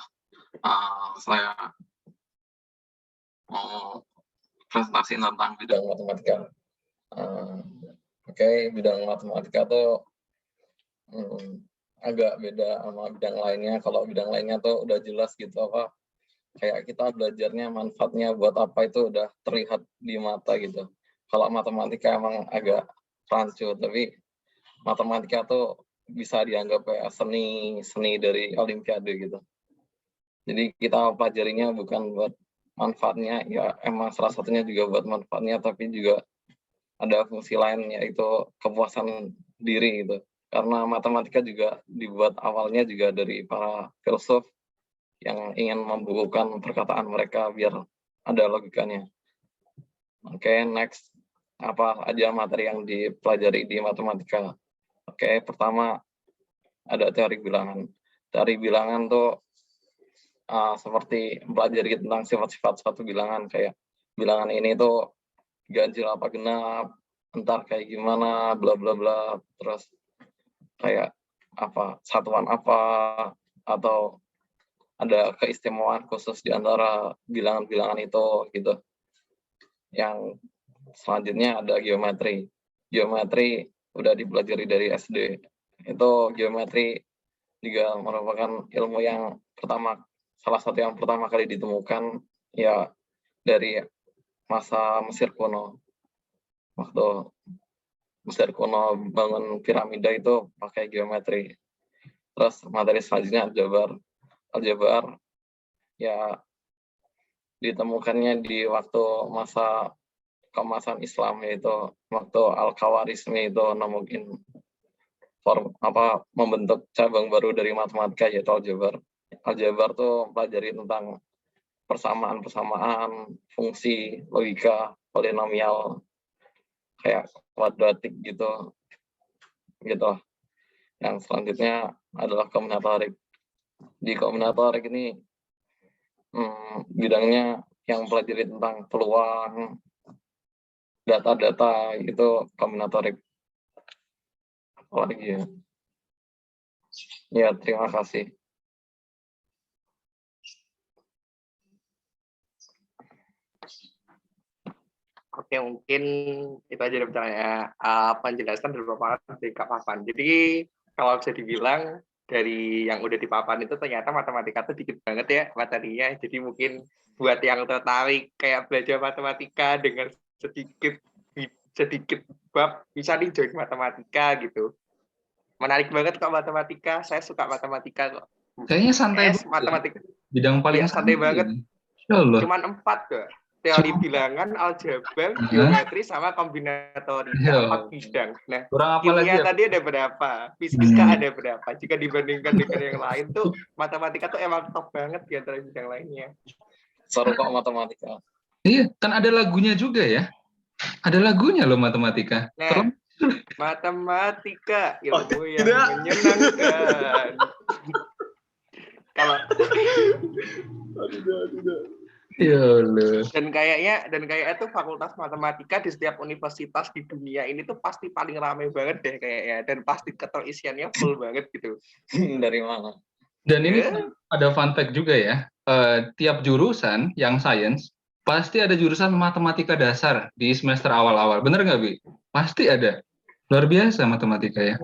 Saya mau presentasi tentang bidang matematika. Oke, bidang matematika tuh agak beda sama bidang lainnya. Kalau bidang lainnya tuh udah jelas gitu apa, kayak kita belajarnya manfaatnya buat apa itu udah terlihat di mata gitu. Kalau matematika emang agak rancu, tapi matematika tuh bisa dianggap kayak seni dari olimpiade gitu. Jadi kita pelajarinya bukan buat manfaatnya, ya emang salah satunya juga buat manfaatnya, tapi juga ada fungsi lain yaitu kepuasan diri gitu. Karena matematika juga dibuat awalnya juga dari para filsuf yang ingin membukukan perkataan mereka biar ada logikanya. Oke, next. Apa aja materi yang dipelajari di matematika? Oke, pertama ada teori bilangan. Teori bilangan tuh seperti pelajari tentang sifat-sifat suatu bilangan, kayak bilangan ini tuh ganjil apa genap, entar kayak gimana, bla bla bla, terus kayak apa satuan apa, atau ada keistimewaan khusus di antara bilangan-bilangan itu gitu. Yang selanjutnya ada geometri. Geometri udah dipelajari dari SD. Itu geometri juga merupakan ilmu yang salah satu yang pertama kali ditemukan ya dari masa Mesir kuno. Waktu Mesir kuno bangun piramida itu pakai geometri. Terus materi selanjutnya aljabar ya ditemukannya di waktu masa keemasan Islam, yaitu waktu Al-Khawarizmi itu nemuin membentuk cabang baru dari matematika yaitu aljabar. Aljabar tuh pelajari tentang persamaan, fungsi, logika, polinomial, kayak kuadratik gitu. Yang selanjutnya adalah kombinatorik. Di kombinatorik ini bidangnya yang pelajari tentang peluang, data-data, itu kombinatorik. Apalagi ya? Ya, terima kasih.
Oke, mungkin itu aja sebenarnya penjelasan dari Kak Papan. Jadi kalau bisa dibilang dari yang udah dipapan itu ternyata matematika itu dikit banget ya materinya. Jadi mungkin buat yang tertarik kayak belajar matematika dengan sedikit bab bisa nih join matematika gitu. Menarik banget kok matematika. Saya suka matematika kok.
Kayaknya santai
matematika.
Bidang paling
ya, santai banget.
Cuman
4 kok. Teori bilangan, aljabar, geometri, sama kombinatorika, 4 bidang. Nah, kimia tadi ada berapa? Fisika ada berapa? Jika dibandingkan dengan yang lain tuh, matematika tuh emang top banget di antara bidang lainnya.
Seru kok matematika.
Iya, kan ada lagunya juga ya. Ada lagunya loh matematika.
Nah, matematika, ilmu yang menyenangkan. Kalau Dan kayaknya tuh fakultas matematika di setiap universitas di dunia ini tuh pasti paling ramai banget deh kayaknya, dan pasti keterisiannya full banget gitu.
Dari mana?
Dan ini ada fun fact juga ya, tiap jurusan yang sains pasti ada jurusan matematika dasar di semester awal-awal, bener nggak Bi? Pasti ada, luar biasa matematika ya.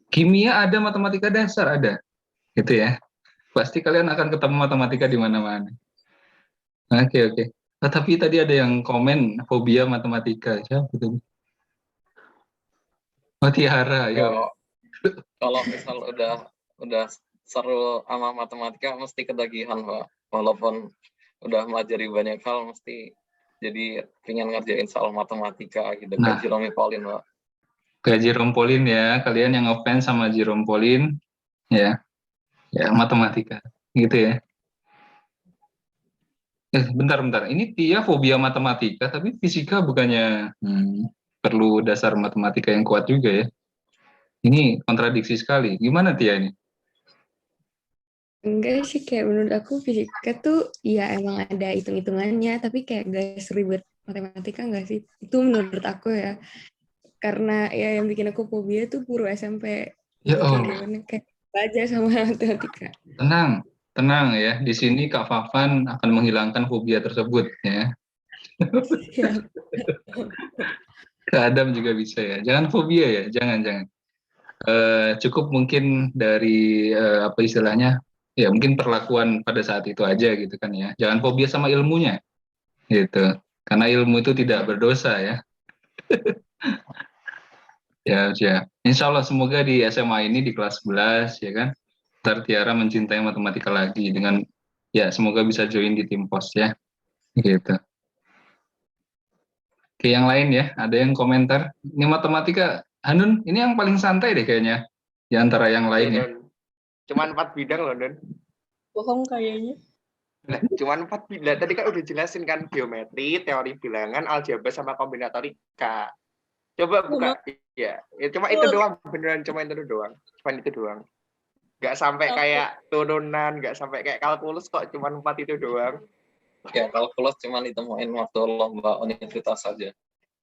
Kimia ada, matematika dasar ada, gitu ya. Pasti kalian akan ketemu matematika di mana-mana. Oke. Tapi tadi ada yang komen fobia matematika. Siapa itu? Oh, Tiara, ya.
Kalau misal udah seru sama matematika mesti ketagihan, Pak. Walaupun udah melajari banyak hal mesti jadi pengen ngerjain soal matematika gitu.
Nah.
Kayak Jerome Pauline, Pak.
Kayak Jerome Pauline ya, kalian yang ngefans sama Jerome Pauline, ya matematika, gitu ya. Bentar. Ini Tia fobia matematika, tapi fisika bukannya perlu dasar matematika yang kuat juga ya. Ini kontradiksi sekali. Gimana Tia ini?
Enggak sih, kayak menurut aku fisika tuh ya emang ada hitung-hitungannya, tapi kayak gak seribet matematika enggak sih? Itu menurut aku ya. Karena ya yang bikin aku fobia tuh guru SMP.
Ya Allah.
Gimana kayak belajar sama matematika.
Tenang ya. Di sini Kak Fafan akan menghilangkan fobia tersebut ya.
Siap.
Kak Adam juga bisa ya. Jangan fobia ya, jangan. Cukup mungkin dari apa istilahnya? Ya mungkin perlakuan pada saat itu aja gitu kan ya. Jangan fobia sama ilmunya gitu. Karena ilmu itu tidak berdosa ya. Ya. Insya Allah semoga di SMA ini di kelas 11 ya kan. Ntar Tiara mencintai matematika lagi dengan ya semoga bisa join di tim pos ya. Gitu. Oke, yang lain ya, ada yang komentar. Ini matematika, Hanun, ini yang paling santai deh kayaknya di antara yang lain ya.
Cuman 4 bidang loh, Don.
Bohong kayaknya.
Cuman 4 bidang. Tadi kan udah jelasin kan geometri, teori bilangan, aljabar sama kombinatorika. Coba buka. Ya, cuma itu doang, beneran cuma itu doang. Nggak sampai kayak turunan, nggak sampai kayak kalkulus kok, cuma 4 itu doang.
Ya, kalkulus cuma ditemuin waktu lomba universitas saja.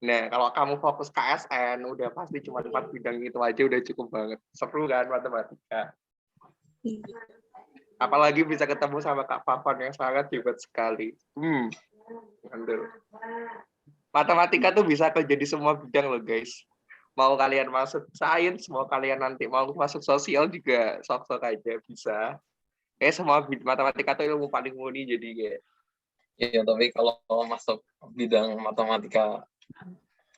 Nah, kalau kamu fokus KSN, udah pasti cuma 4 bidang itu aja udah cukup banget. Seru kan matematika. Apalagi bisa ketemu sama Kak Fafan yang sangat hebat sekali. Mantap. Matematika tuh bisa jadi semua bidang loh guys. Mau kalian masuk sains, mau kalian nanti mau masuk sosial juga sok-sok aja bisa. Semua matematika tuh ilmu paling murni jadi kayak.
Iya, tapi kalau masuk bidang matematika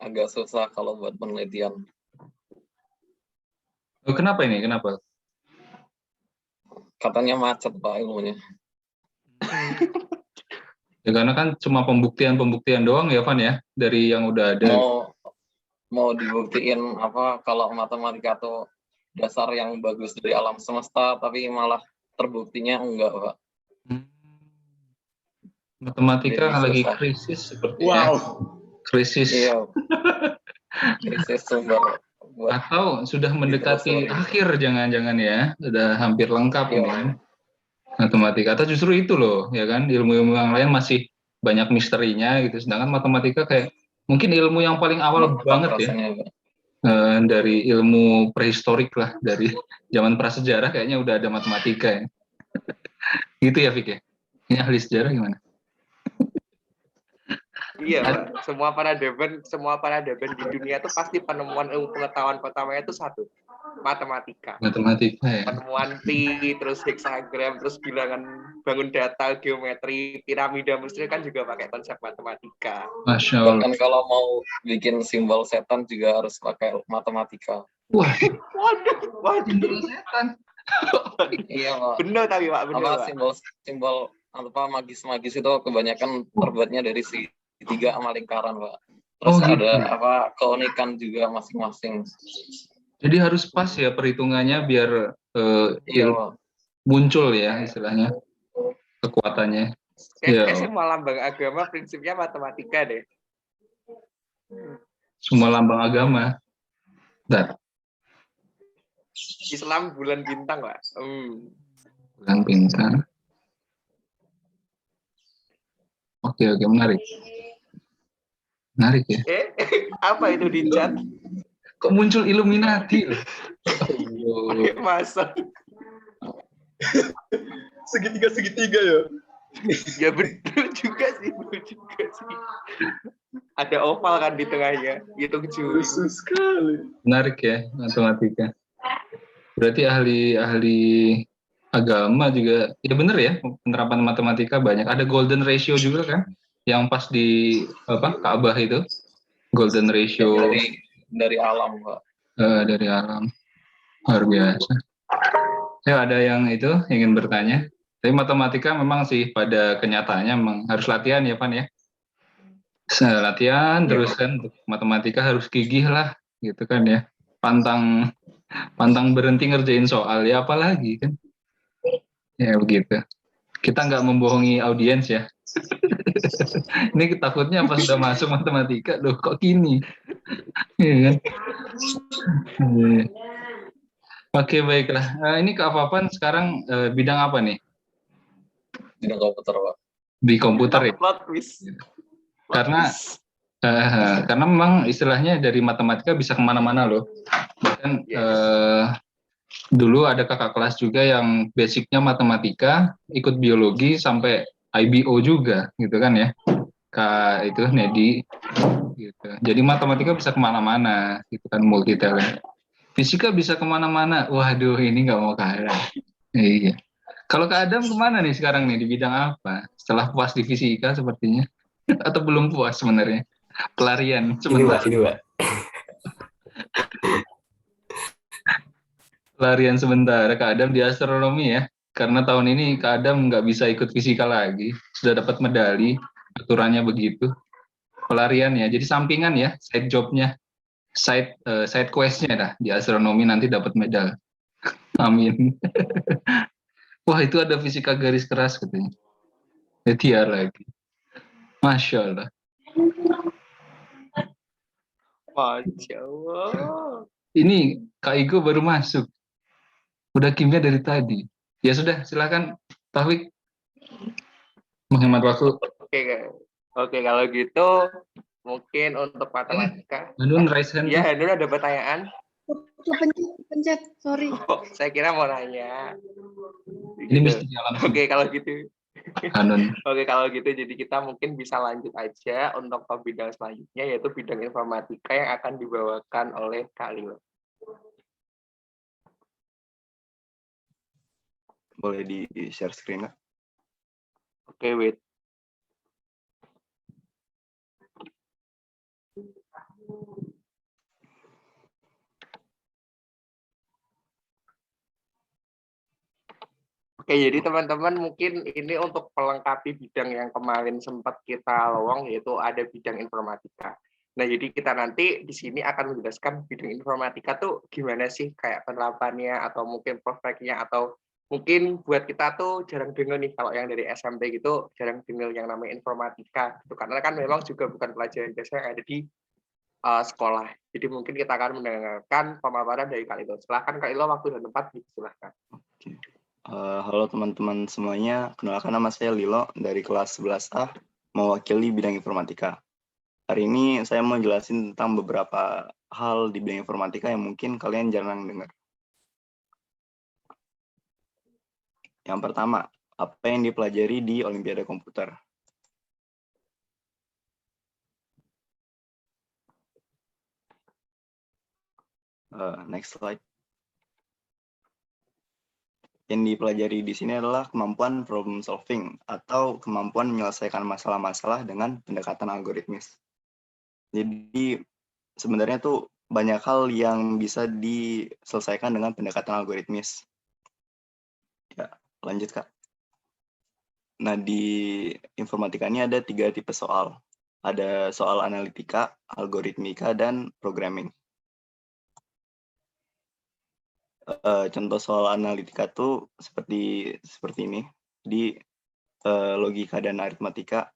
agak susah kalau buat penelitian.
Oh, kenapa ini? Kenapa?
Katanya macet Pak ilmunya.
Ya karena kan cuma pembuktian doang ya Van ya dari yang udah ada.
Mau dibuktiin apa kalau matematika tuh dasar yang bagus dari alam semesta, tapi malah terbuktinya enggak Pak.
Matematika
Jadi
lagi
susah.
krisis sepertinya. Krisis.
Iya. Krisis sumber.
Atau sudah mendekati akhir jangan-jangan ya, sudah hampir lengkap ini kan. Matematika atau justru itu loh ya kan, ilmu-ilmu yang lain masih banyak misterinya gitu, sedangkan matematika kayak mungkin ilmu yang paling awal banget ya. Dari ilmu prehistorik lah, dari zaman prasejarah kayaknya udah ada matematika ya. Gitu ya Fik ya. Ini ahli sejarah gimana?
Iya, Pak. Semua peradaban di dunia itu pasti penemuan ilmu pengetahuan pertamanya itu satu, matematika.
Matematika ya.
Penemuan pi, terus heksagram, terus bilangan bangun data, geometri, piramida Mesir kan juga pakai konsep matematika.
Masya Allah.
Bahkan kalau mau bikin simbol setan juga harus pakai matematika.
Waduh.
Simbol setan.
Iya Pak.
Benar tapi Pak, benar Pak.
Simbol apa magis-magis itu kebanyakan terbuatnya dari segitiga sama lingkaran Pak. Terus
gitu.
ada apa keunikan juga masing-masing.
Jadi harus pas ya perhitungannya biar muncul ya istilahnya kekuatannya.
Kayaknya semua lambang agama prinsipnya matematika deh.
Semua lambang agama.
Islam bulan bintang Pak.
Bulan bintang. Oke, menarik. Menarik ya.
Apa itu di chat?
Kok muncul Illuminati?
Masa?
Segitiga ya?
Ya betul juga sih. Ada oval kan di tengahnya. Hitung juri.
Khusus sekali.
Menarik ya matematika. Berarti ahli agama juga ya benar ya, penerapan matematika banyak. Ada golden ratio juga kan yang pas di Ka'bah itu, golden ratio
dari alam, Pak.
dari alam. Luar biasa. Ya, ada yang itu ingin bertanya. Tapi matematika memang sih pada kenyataannya memang harus latihan ya, Pan ya. Latihan terus kan, matematika harus gigih lah, gitu kan ya. Pantang berhenti ngerjain soal ya, apalagi kan. Ya begitu. Kita nggak membohongi audiens ya. Ini takutnya pas sudah masuk matematika, loh kok gini? Iya kan? Oke, baiklah. Ini Kak Papan sekarang bidang apa nih?
Bidang komputer, Pak.
Di komputer ya? Karena memang istilahnya dari matematika bisa kemana-mana loh. Bahkan dulu ada kakak kelas juga yang basicnya matematika, ikut biologi sampai IBO juga, gitu kan ya? Kak itu Nedi. Gitu. Jadi matematika bisa kemana-mana, gitu kan, multi talent. Fisika bisa kemana-mana. Waduh, ini nggak mau kalah. Iya. Kalau Kak Adam kemana nih sekarang nih? Di bidang apa? Setelah puas di fisika sepertinya. Atau belum puas sebenarnya? Pelarian sebentar.
Ini, Pak.
Pelarian sebentar. Kak Adam di astronomi ya. Karena tahun ini Kak Adam nggak bisa ikut fisika lagi. Sudah dapat medali. Aturannya begitu. Pelarian ya. Jadi sampingan ya. Side jobnya. Side quest-nya dah. Di astronomi nanti dapat medal. Amin. Wah, itu ada fisika garis keras katanya. Tiar lagi. Masya Allah.
Masya Allah.
Ini Kak Igo baru masuk. Udah kimia dari tadi. Ya sudah, silakan Taufik. Menghemat waktu.
Oke, kalau gitu mungkin untuk matematika.
Hanun raise hand.
Iya, Hanun ada pertanyaan.
Pencet, sorry.
Oh, saya kira mau nanya.
Ini misteri alam.
Oke, kalau gitu.
Hanun.
Oke, kalau gitu jadi kita mungkin bisa lanjut aja untuk ke bidang selanjutnya, yaitu bidang informatika yang akan dibawakan oleh Kak Lilo.
Boleh di-share screen, Kak?
Oke, wait. Oke, jadi teman-teman mungkin ini untuk melengkapi bidang yang kemarin sempat kita lowong, yaitu ada bidang informatika. Nah, jadi kita nanti di sini akan menjelaskan bidang informatika tuh gimana sih, kayak penerapannya, atau mungkin prospeknya, atau mungkin buat kita tuh jarang dengar nih, kalau yang dari SMP gitu, jarang dengar yang namanya informatika. Gitu. Karena kan memang juga bukan pelajaran biasa yang ada di sekolah. Jadi mungkin kita akan mendengarkan pemaparan dari Kak Lilo. Silahkan Kak Lilo, waktu dan tempat, silahkan.
Oke. Halo teman-teman semuanya, kenalkan nama saya Lilo dari kelas 11A, mewakili bidang informatika. Hari ini saya mau jelasin tentang beberapa hal di bidang informatika yang mungkin kalian jarang dengar. Yang pertama, apa yang dipelajari di Olimpiade Komputer? Next slide. Yang dipelajari di sini adalah kemampuan problem solving atau kemampuan menyelesaikan masalah-masalah dengan pendekatan algoritmis. Jadi sebenarnya tuh banyak hal yang bisa diselesaikan dengan pendekatan algoritmis. Ya, lanjut Kak. Nah, di informatika ini ada 3 tipe soal. Ada soal analitika, algoritmika, dan programming. Contoh soal analitika tuh seperti ini di logika dan aritmatika.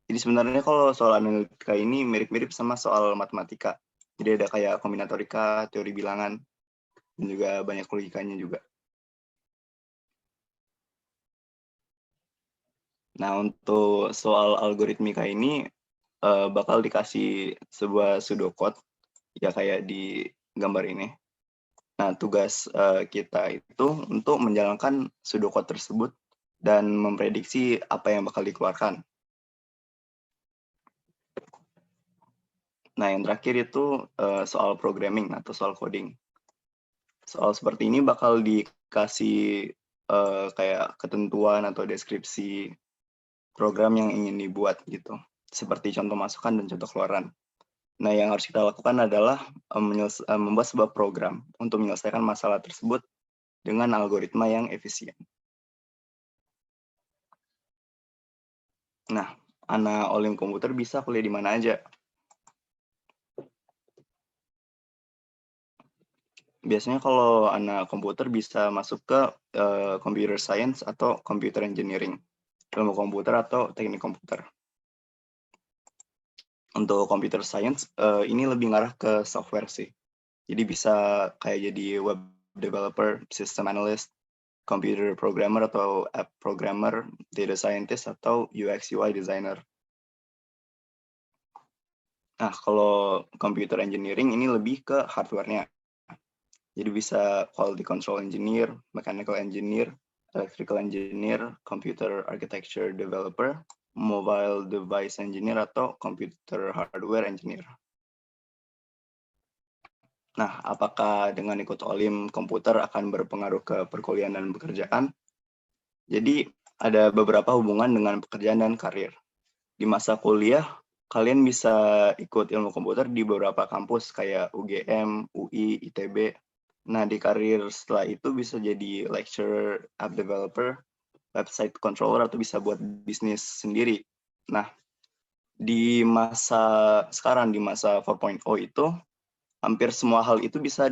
Jadi sebenarnya kalau soal analitika ini mirip-mirip sama soal matematika. Jadi ada kayak kombinatorika, teori bilangan, dan juga banyak logikanya juga. Nah, untuk soal algoritmika ini bakal dikasih sebuah pseudocode ya kayak di gambar ini. Nah, tugas kita itu untuk menjalankan pseudocode tersebut dan memprediksi apa yang bakal dikeluarkan. Nah, yang terakhir itu soal programming atau soal coding. Soal seperti ini bakal dikasih kayak ketentuan atau deskripsi program yang ingin dibuat gitu. seperti contoh masukan dan contoh keluaran. Nah, yang harus kita lakukan adalah membuat sebuah program untuk menyelesaikan masalah tersebut dengan algoritma yang efisien. Nah, anak Olim komputer bisa kuliah di mana aja. Biasanya kalau anak komputer bisa masuk ke computer science atau computer engineering, ilmu komputer atau teknik komputer. Untuk computer science, ini lebih ngarah ke software sih. Jadi bisa kayak jadi web developer, system analyst, computer programmer atau app programmer, data scientist, atau UX UI designer. Nah, kalau computer engineering ini lebih ke hardware-nya. Jadi bisa quality control engineer, mechanical engineer, electrical engineer, computer architecture developer, mobile device engineer, atau computer hardware engineer. Nah, apakah dengan ikut Olim komputer akan berpengaruh ke perkuliahan dan pekerjaan? Jadi, ada beberapa hubungan dengan pekerjaan dan karir. Di masa kuliah, kalian bisa ikut ilmu komputer di beberapa kampus kayak UGM, UI, ITB. Nah, di karir setelah itu bisa jadi lecturer, app developer, website controller, atau bisa buat bisnis sendiri. Nah, di masa sekarang, di masa 4.0 itu, hampir semua hal itu bisa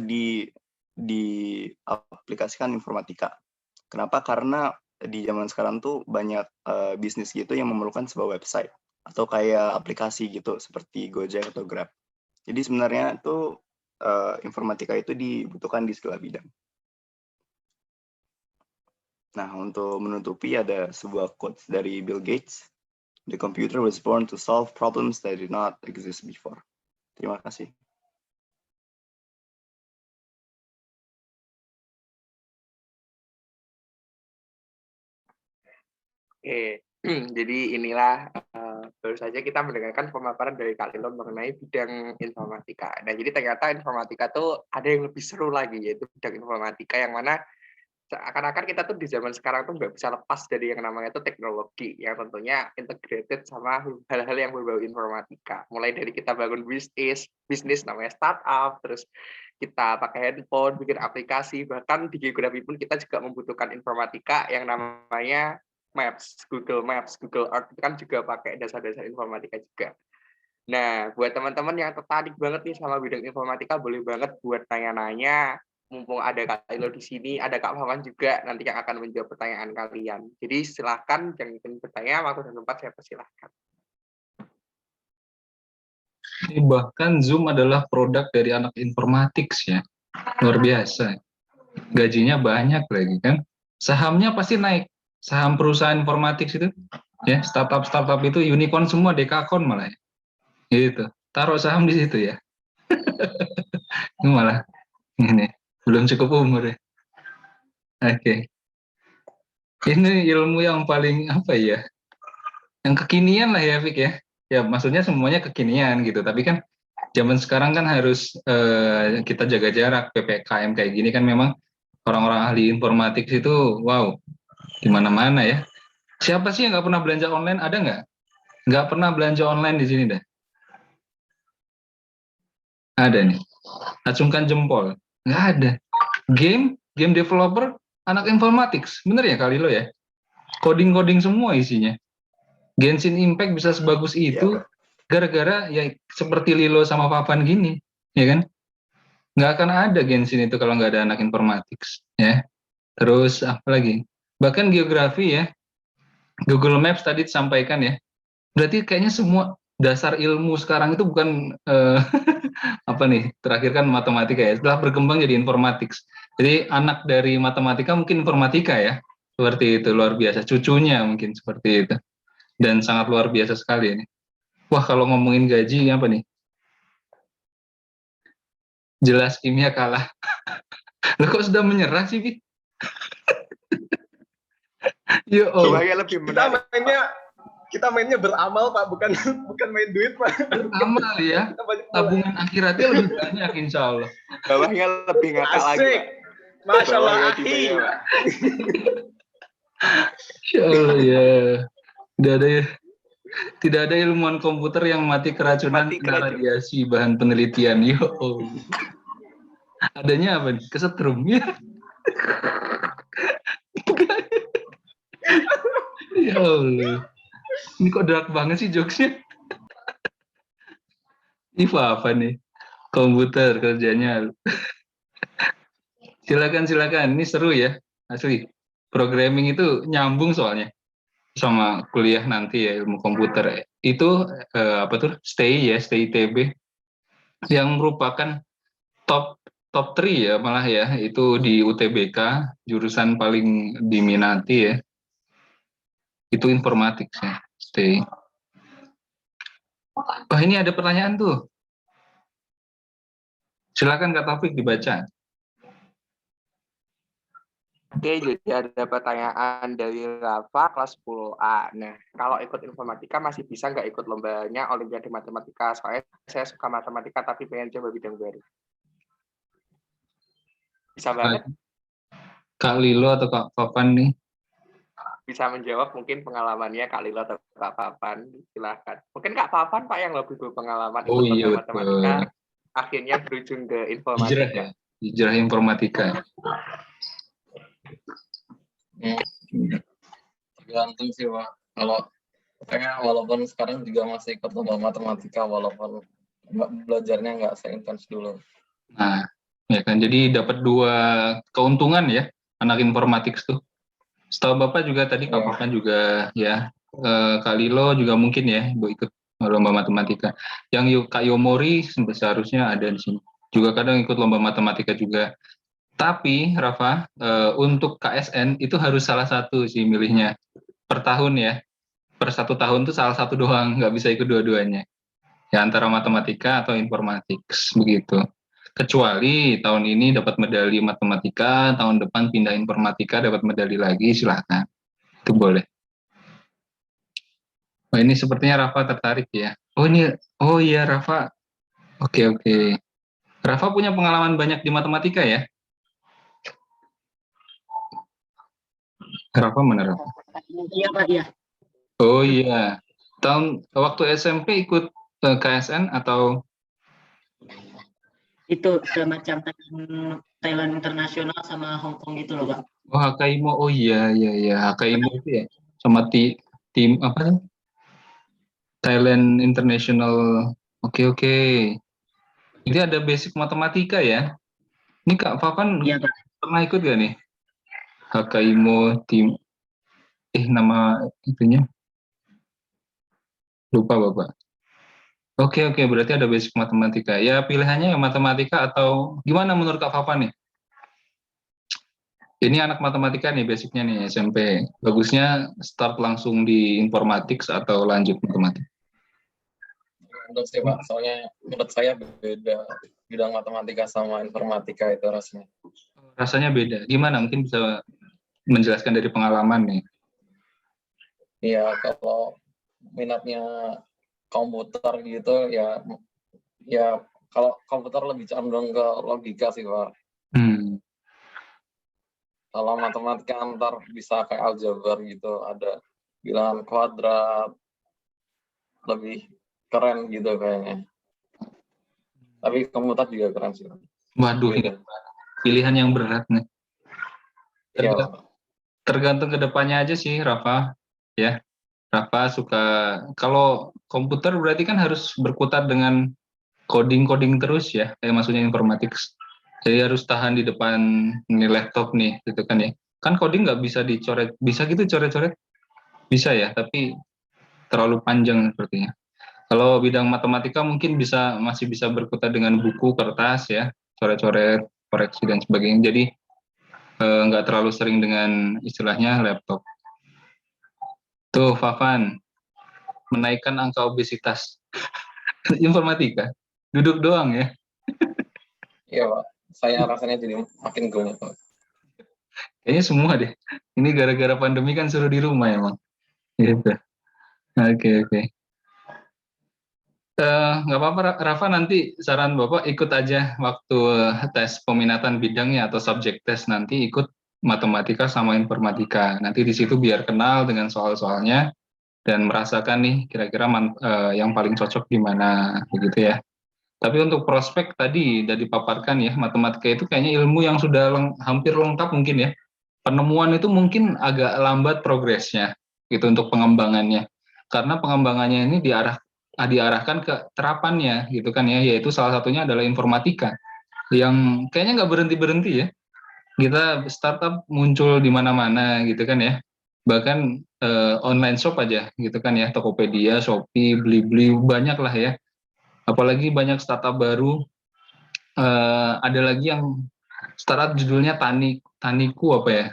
diaplikasikan informatika. Kenapa? Karena di zaman sekarang tuh banyak bisnis gitu yang memerlukan sebuah website atau kayak aplikasi gitu seperti Gojek atau Grab. Jadi sebenarnya tuh informatika itu dibutuhkan di segala bidang. Nah, untuk menutupi ada sebuah quotes dari Bill Gates. The computer was born to solve problems that did not exist before. Terima kasih.
Oke, jadi inilah baru saja kita mendengarkan pemaparan dari Kak Lilon mengenai bidang informatika. Nah, jadi ternyata informatika tuh ada yang lebih seru lagi, yaitu bidang informatika yang mana seakan-akan kita tuh di zaman sekarang tuh nggak bisa lepas dari yang namanya tuh teknologi, yang tentunya integrated sama hal-hal yang berbau informatika. Mulai dari kita bangun bisnis namanya startup, terus kita pakai handphone, bikin aplikasi, bahkan di geografi pun kita juga membutuhkan informatika yang namanya Maps, Google Maps, Google Earth, itu kan juga pakai dasar-dasar informatika juga. Nah, buat teman-teman yang tertarik banget nih sama bidang informatika, boleh banget buat tanya-nanya. Mumpung ada Kak Ilo di sini, ada Kak Maman juga nanti yang akan menjawab pertanyaan kalian. Jadi silahkan yang ingin bertanya, waktu dan tempat saya persilahkan.
Bahkan Zoom adalah produk dari anak informatics ya, luar biasa. Gajinya banyak lagi kan, sahamnya pasti naik. Saham perusahaan informatics itu, ya startup itu unicorn semua, dekakon malah, gitu. Taruh saham di situ ya. Ini malah ini belum cukup umur ya. Oke. Ini ilmu yang paling apa ya? Yang kekinian lah ya, Fik ya. Ya maksudnya semuanya kekinian gitu. Tapi kan zaman sekarang kan harus kita jaga jarak, PPKM kayak gini kan memang orang-orang ahli informatik itu wow di mana-mana ya. Siapa sih yang nggak pernah belanja online? Ada nggak? Nggak pernah belanja online di sini dah. Ada nih. Acungkan jempol. Nggak ada. Game developer, anak informatics. Bener ya kali lo ya? Coding semua isinya. Genshin Impact bisa sebagus itu gara-gara ya seperti Lilo sama Papan gini, ya kan? Nggak akan ada Genshin itu kalau nggak ada anak informatics, ya. Terus apa lagi? Bahkan geografi ya, Google Maps tadi disampaikan ya. Berarti kayaknya semua dasar ilmu sekarang itu bukan apa nih? Terakhir kan matematika ya. Setelah berkembang jadi informatics. Jadi anak dari matematika mungkin informatika ya. Seperti itu, luar biasa. Cucunya mungkin seperti itu. Dan sangat luar biasa sekali ini. Wah, kalau ngomongin gaji apa nih? Jelas kimia kalah. Loh kok sudah menyerah sih, Bi? Yo,
lebih menarik.
Kita mainnya beramal, Pak, bukan main duit, Pak.
Beramal ya. Tabungan akhiratnya lebih banyak, insya Allah.
Bawahnya lebih ngakak lagi, Pak.
Masya Allah,
Insya Allah ya. Udah ada ya. Tidak ada ilmuwan komputer yang mati keracunan
Mati
kena
keracunan.
radiasi bahan penelitian. Yo, adanya apa nih? Kesetrum ya. Ya Allah. Ini kok dark banget sih jokesnya? Ini apa nih? Komputer kerjanya. Silakan. Ini seru ya, asli. Programming itu nyambung soalnya sama kuliah nanti ya, ilmu komputer. Itu apa tuh? Stay ITB yang merupakan top 3 ya malah ya, itu di UTBK, jurusan paling diminati ya. Itu informatik ya, stay. Wah, ini ada pertanyaan tuh. Silakan Kak Taufik dibaca.
Oke, jadi ada pertanyaan dari Rafa kelas 10A. Nah, kalau ikut informatika masih bisa nggak ikut lombanya Olimpiade Matematika? Soalnya saya suka matematika tapi pengen coba bidang baru. Bisa banget.
Kak Lilo atau Kak Papan nih?
Bisa menjawab mungkin pengalamannya Kak Lilo atau Kak Papan. Silahkan. Mungkin Kak Papan Pak yang lebih berpengalaman
Oh
ikut
iya,
lomba matematika. Akhirnya berujung ke
Hijrah
informatika.
ya, hijrah informatika.
Tergantung sih Pak. Kalau saya walaupun sekarang juga masih ikut lomba matematika, walaupun belajarnya nggak seintens dulu.
Nah, ya kan, jadi dapat 2 keuntungan ya anak informatik tuh. Setahu Bapak juga tadi Kak Papan juga ya, Kak Lilo juga mungkin ya ikut lomba matematika. Yang Kak Yomori seharusnya ada di sini. Juga kadang ikut lomba matematika juga. Tapi Rafa, untuk KSN itu harus salah satu sih milihnya per tahun ya. Per 1 tahun tuh salah satu doang, nggak bisa ikut dua-duanya. Ya antara matematika atau informatics begitu. Kecuali tahun ini dapat medali matematika, tahun depan pindah informatika dapat medali lagi, silahkan. Itu boleh. Oh, ini sepertinya Rafa tertarik ya. Oh iya Rafa. Oke. Rafa punya pengalaman banyak di matematika ya? Rafa mana Rafa?
Iya Pak, iya.
Oh iya. Waktu SMP ikut KSN atau?
Itu semacam Thailand Internasional sama Hong Kong gitu loh Pak.
Oh HKIMO, oh iya. HKIMO itu ya, sama tim apa sih? Thailand International. Oke. Jadi ada basic matematika ya. Ini Kak Papan
Iya Pak.
pernah ikut gak nih? HKIMO tim nama itunya lupa Bapak. Oke, berarti ada basic matematika. Ya pilihannya yang matematika atau gimana menurut Kak Papan nih? Ini anak matematika nih basicnya nih SMP. Bagusnya start langsung di informatics atau lanjut matematika?
Untuk sih Pak, soalnya menurut saya beda bidang matematika sama informatika itu rasanya.
Rasanya beda. Gimana? Mungkin bisa menjelaskan dari pengalaman nih.
Iya, kalau minatnya komputer gitu ya kalau komputer lebih condong ke logika sih Pak. Kalau matematika antar bisa kayak aljabar gitu, ada bilangan kuadrat, lebih keren gitu kayaknya. Tapi komputer juga keren sih.
Waduh, ini pilihan yang berat nih. Tergantung ke depannya aja sih Rafa. Ya, Rafa suka, kalau komputer berarti kan harus berkutat dengan coding terus ya, maksudnya informatics. Jadi harus tahan di depan ini laptop nih, gitu kan ya. Kan coding nggak bisa dicoret, bisa gitu coret-coret? Bisa ya, tapi terlalu panjang sepertinya. Kalau bidang matematika mungkin masih bisa berkutat dengan buku, kertas ya, coret-coret, koreksi dan sebagainya. Jadi nggak terlalu sering dengan istilahnya laptop. Tuh, Fafan, menaikkan angka obesitas informatika, duduk doang ya.
Iya Pak, saya rasanya jadi makin gemuk.
Kayaknya semua deh. Ini gara-gara pandemi kan suruh di rumah emang. Gitu. Oke. Nggak apa-apa Rafa, nanti saran Bapak ikut aja waktu tes peminatan bidangnya atau subjek tes, nanti ikut matematika sama informatika. Nanti di situ biar kenal dengan soal-soalnya. dan merasakan nih kira-kira yang paling cocok di mana begitu ya. Tapi untuk prospek tadi udah dipaparkan ya, matematika itu kayaknya ilmu yang sudah hampir lengkap mungkin ya. Penemuan itu mungkin agak lambat progresnya gitu untuk pengembangannya. Karena pengembangannya ini diarahkan ke terapannya gitu kan ya, yaitu salah satunya adalah informatika yang kayaknya nggak berhenti-berhenti ya. Kita startup muncul di mana-mana gitu kan ya. Bahkan online shop aja gitu kan ya, Tokopedia, Shopee, Blibli, banyak lah ya. Apalagi banyak startup baru, ada lagi yang startup judulnya Taniku apa ya,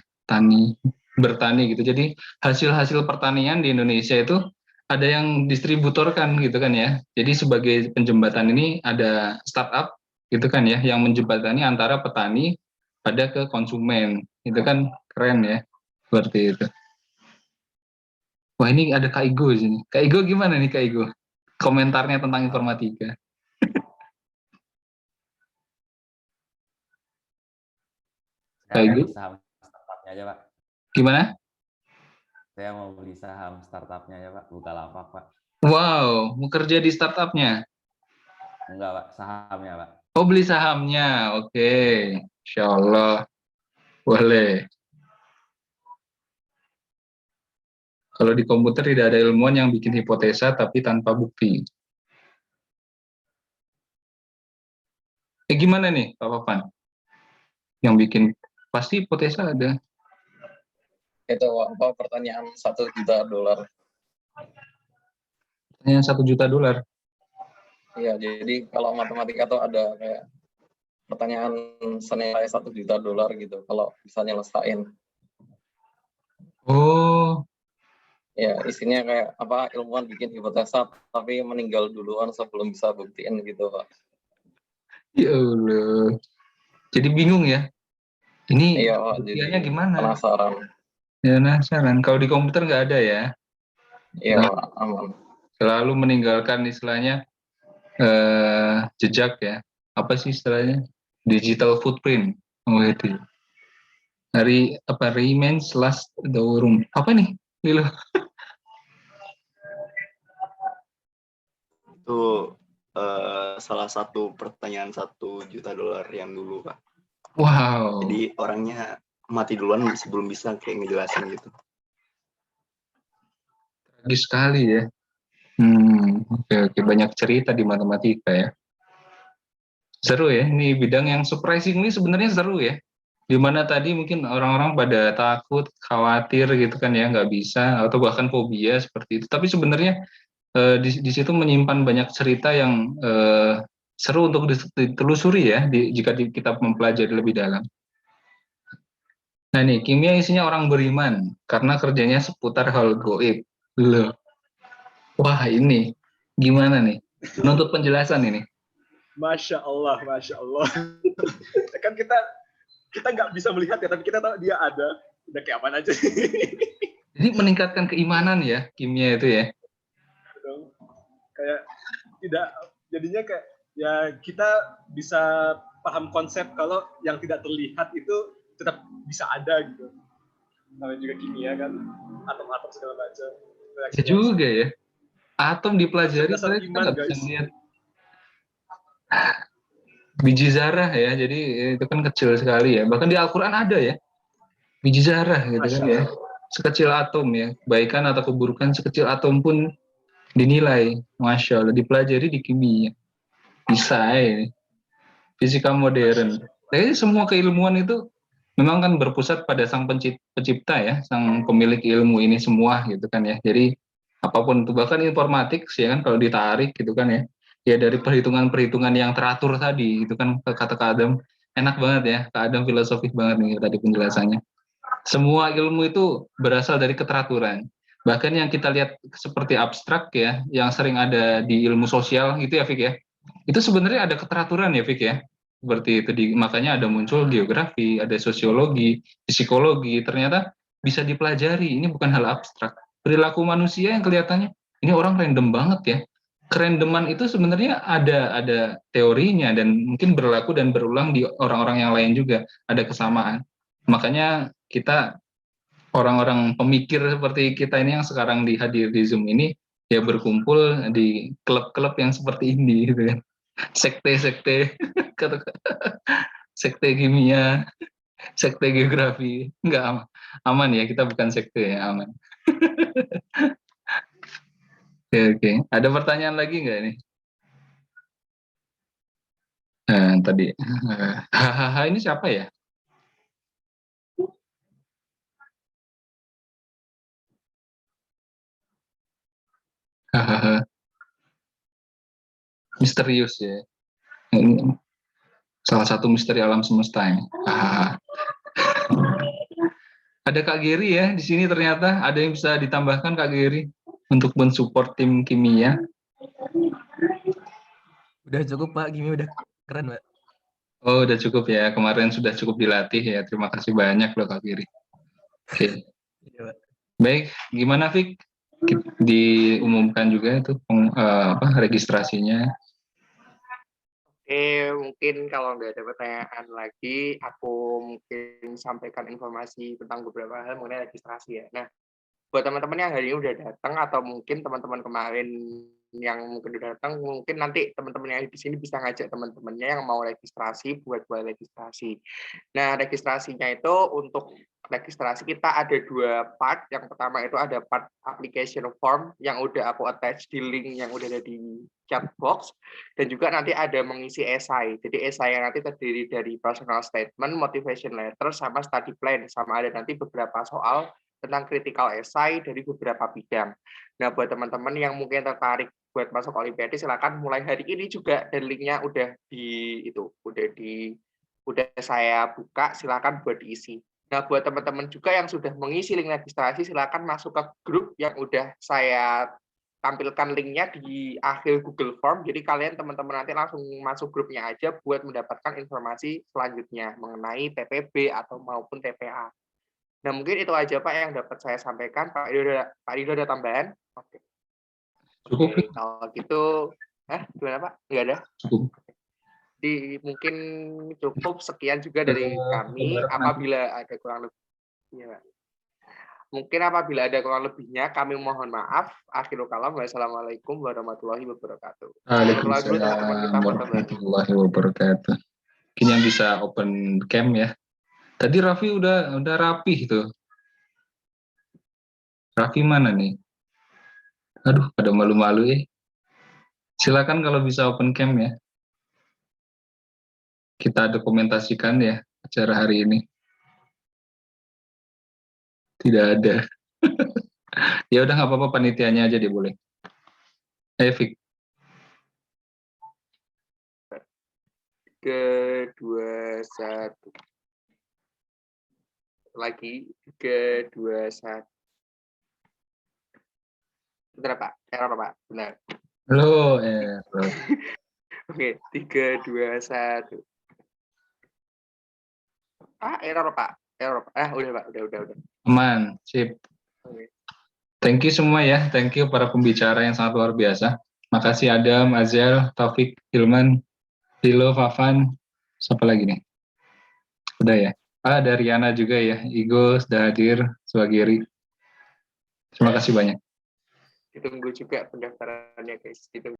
bertani gitu. Jadi hasil-hasil pertanian di Indonesia itu ada yang distributorkan gitu kan ya. Jadi sebagai penjembatan ini ada startup gitu kan ya, yang menjembatani antara petani pada ke konsumen. Itu kan keren ya, seperti itu. Wah, ini ada Kak Igo di sini. Kak Igo gimana nih Kak Igo? Komentarnya tentang informatika.
Saya mau beli saham startupnya aja, Pak.
Gimana?
Saya mau beli saham startupnya aja, Pak. Bukalapak, Pak.
Wow, mau kerja di startupnya?
Enggak, Pak. Sahamnya, Pak.
Oh, beli sahamnya. Oke. Insya Allah. Boleh. Kalau di komputer tidak ada ilmuwan yang bikin hipotesa tapi tanpa bukti. Gimana nih, Pak Papan? Yang bikin, pasti hipotesa ada.
Itu apa pertanyaan $1 juta.
Pertanyaan $1 juta.
Iya, jadi kalau matematika tuh ada kayak pertanyaan senilai $1 juta gitu, kalau bisa nyelesain.
Oh.
Ya, isinya kayak apa, ilmuwan bikin hipotesa tapi meninggal duluan sebelum bisa buktiin gitu, Pak.
Ya Allah. Jadi bingung ya. Ini
iya, Pak,
buktiannya gimana?
Penasaran.
Ya, penasaran. Kalau di komputer nggak ada ya?
Iya, Pak, aman.
Selalu meninggalkan istilahnya jejak ya. Apa sih istilahnya? Digital footprint. Oh itu. Dari apa, remains last the room. Apa nih? Lilo.
Itu salah satu pertanyaan $1 juta yang dulu, Pak.
Wow.
Jadi orangnya mati duluan sebelum bisa kayak ngejelasin gitu.
Tragis sekali ya. Oke. Banyak cerita di matematika ya. Seru ya, ini bidang yang surprisingly sebenarnya seru ya. Dimana tadi mungkin orang-orang pada takut, khawatir gitu kan ya, nggak bisa, atau bahkan fobia seperti itu. Tapi sebenarnya di situ menyimpan banyak cerita yang seru untuk ditelusuri ya, jika kita mempelajari lebih dalam. Nah nih, kimia isinya orang beriman, karena kerjanya seputar hal goib. Loh. Wah ini, gimana nih? Menuntut penjelasan ini.
Masya Allah. Kan kita nggak bisa melihat ya, tapi kita tahu dia ada. Udah kayak apa aja.
Jadi meningkatkan keimanan ya, kimia itu ya.
Kayak tidak, jadinya kayak ya kita bisa paham konsep kalau yang tidak terlihat itu tetap bisa ada gitu. Namanya juga kimia kan, atom-atom segala macam.
Ya juga ya. Atom dipelajari, kita nggak bisa lihat. Biji zarah ya, jadi itu kan kecil sekali ya. Bahkan di Al-Quran ada ya, biji zarah gitu kan ya. Sekecil atom ya, kebaikan atau keburukan sekecil atom pun dinilai. Masya Allah, dipelajari di kimia. Bisa ya. Fisika modern. Jadi semua keilmuan itu memang kan berpusat pada sang pencipta ya, sang pemilik ilmu ini semua gitu kan ya. Jadi apapun itu, bahkan informatik sih kan kalau ditarik gitu kan ya. Ya dari perhitungan-perhitungan yang teratur tadi, itu kan kata Kak Adam, enak banget ya, Kak Adam filosofis banget nih tadi penjelasannya. Semua ilmu itu berasal dari keteraturan. Bahkan yang kita lihat seperti abstrak ya, yang sering ada di ilmu sosial gitu ya, Fik ya, itu sebenarnya ada keteraturan ya, Fik ya. Seperti itu, makanya ada muncul geografi, ada sosiologi, psikologi, ternyata bisa dipelajari, ini bukan hal abstrak. Perilaku manusia yang kelihatannya, ini orang random banget ya. Kerandoman itu sebenarnya ada teorinya dan mungkin berlaku dan berulang di orang-orang yang lain juga, ada kesamaan. Makanya kita orang-orang pemikir seperti kita ini yang sekarang dihadir di Zoom ini ya berkumpul di klub-klub yang seperti ini gitu kan. Sekte-sekte sekte kimia, sekte geografi. Enggak aman. Aman ya, kita bukan sekte ya, aman. Oke. Ada pertanyaan lagi nggak nih? Tadi hahaha ini siapa ya? Hahaha. Misterius ya. Ini salah satu misteri alam semesta ini. Hahaha. Ada Kak Geri ya di sini ternyata. Ada yang bisa ditambahkan Kak Geri untuk mensupport tim kimia?
Udah cukup Pak, Gimi udah keren Pak.
Oh udah cukup ya, kemarin sudah cukup dilatih ya. Terima kasih banyak loh Kak Giri. Oke.
Iya, Pak.
Baik, gimana Fik? Diumumkan juga itu registrasinya.
Mungkin kalau nggak ada pertanyaan lagi, aku mungkin sampaikan informasi tentang beberapa hal mengenai registrasi ya. Nah, buat teman-teman yang hari ini udah datang atau mungkin teman-teman kemarin yang mungkin udah datang, mungkin nanti teman-teman yang di sini bisa ngajak teman-temannya yang mau registrasi buat registrasi. Nah, registrasinya itu untuk registrasi kita ada 2 part. Yang pertama itu ada part application form yang udah aku attach di link yang udah ada di chat box, dan juga nanti ada mengisi esai. Jadi esai yang nanti terdiri dari personal statement, motivation letter, sama study plan, sama ada nanti beberapa soal tentang critical essay dari beberapa bidang. Nah, buat teman-teman yang mungkin tertarik buat masuk Olimpiade, silakan mulai hari ini juga, dan linknya udah saya buka, silakan buat diisi. Nah, buat teman-teman juga yang sudah mengisi link registrasi, silakan masuk ke grup yang udah saya tampilkan linknya di akhir Google Form. Jadi kalian teman-teman nanti langsung masuk grupnya aja buat mendapatkan informasi selanjutnya mengenai TPB atau maupun TPA. Nah, mungkin itu aja Pak yang dapat saya sampaikan. Pak Rido ada tambahan? Oke.
Cukup.
Oke, kalau gitu, gimana Pak? Nggak ada?
Cukup.
Jadi mungkin cukup sekian juga dari kami. Apabila ada kurang lebih, ya, mungkin apabila ada kurang lebihnya, kami mohon maaf. Akhirul kalam. Wassalamualaikum warahmatullahi wabarakatuh.
Waalaikumsalam warahmatullahi wabarakatuh. Mungkin yang bisa open cam ya. Tadi Raffi udah rapih tuh. Raffi mana nih? Aduh, pada malu-malu ya. Silakan kalau bisa open cam ya. Kita dokumentasikan ya acara hari ini. Tidak ada. Ya udah nggak apa-apa, panitianya aja dia boleh. Fik.
3, 2, 1. Lagi 3, 2, 1. Bentar Pak, error Pak, benar.
Halo, error.
Oke, 3, 2, 1. Error Pak, error. Udah Pak, udah.
Aman, sip.
Oke.
Thank you semua ya, thank you para pembicara yang sangat luar biasa. Makasih Adam, Azel, Taufik, Hilman, Hilo, Fafan, siapa lagi nih? Udah ya. Ada Riana juga ya, Igo sudah hadir, Swagiri. Terima kasih banyak.
Ditunggu juga pendaftarannya guys. Ditunggu.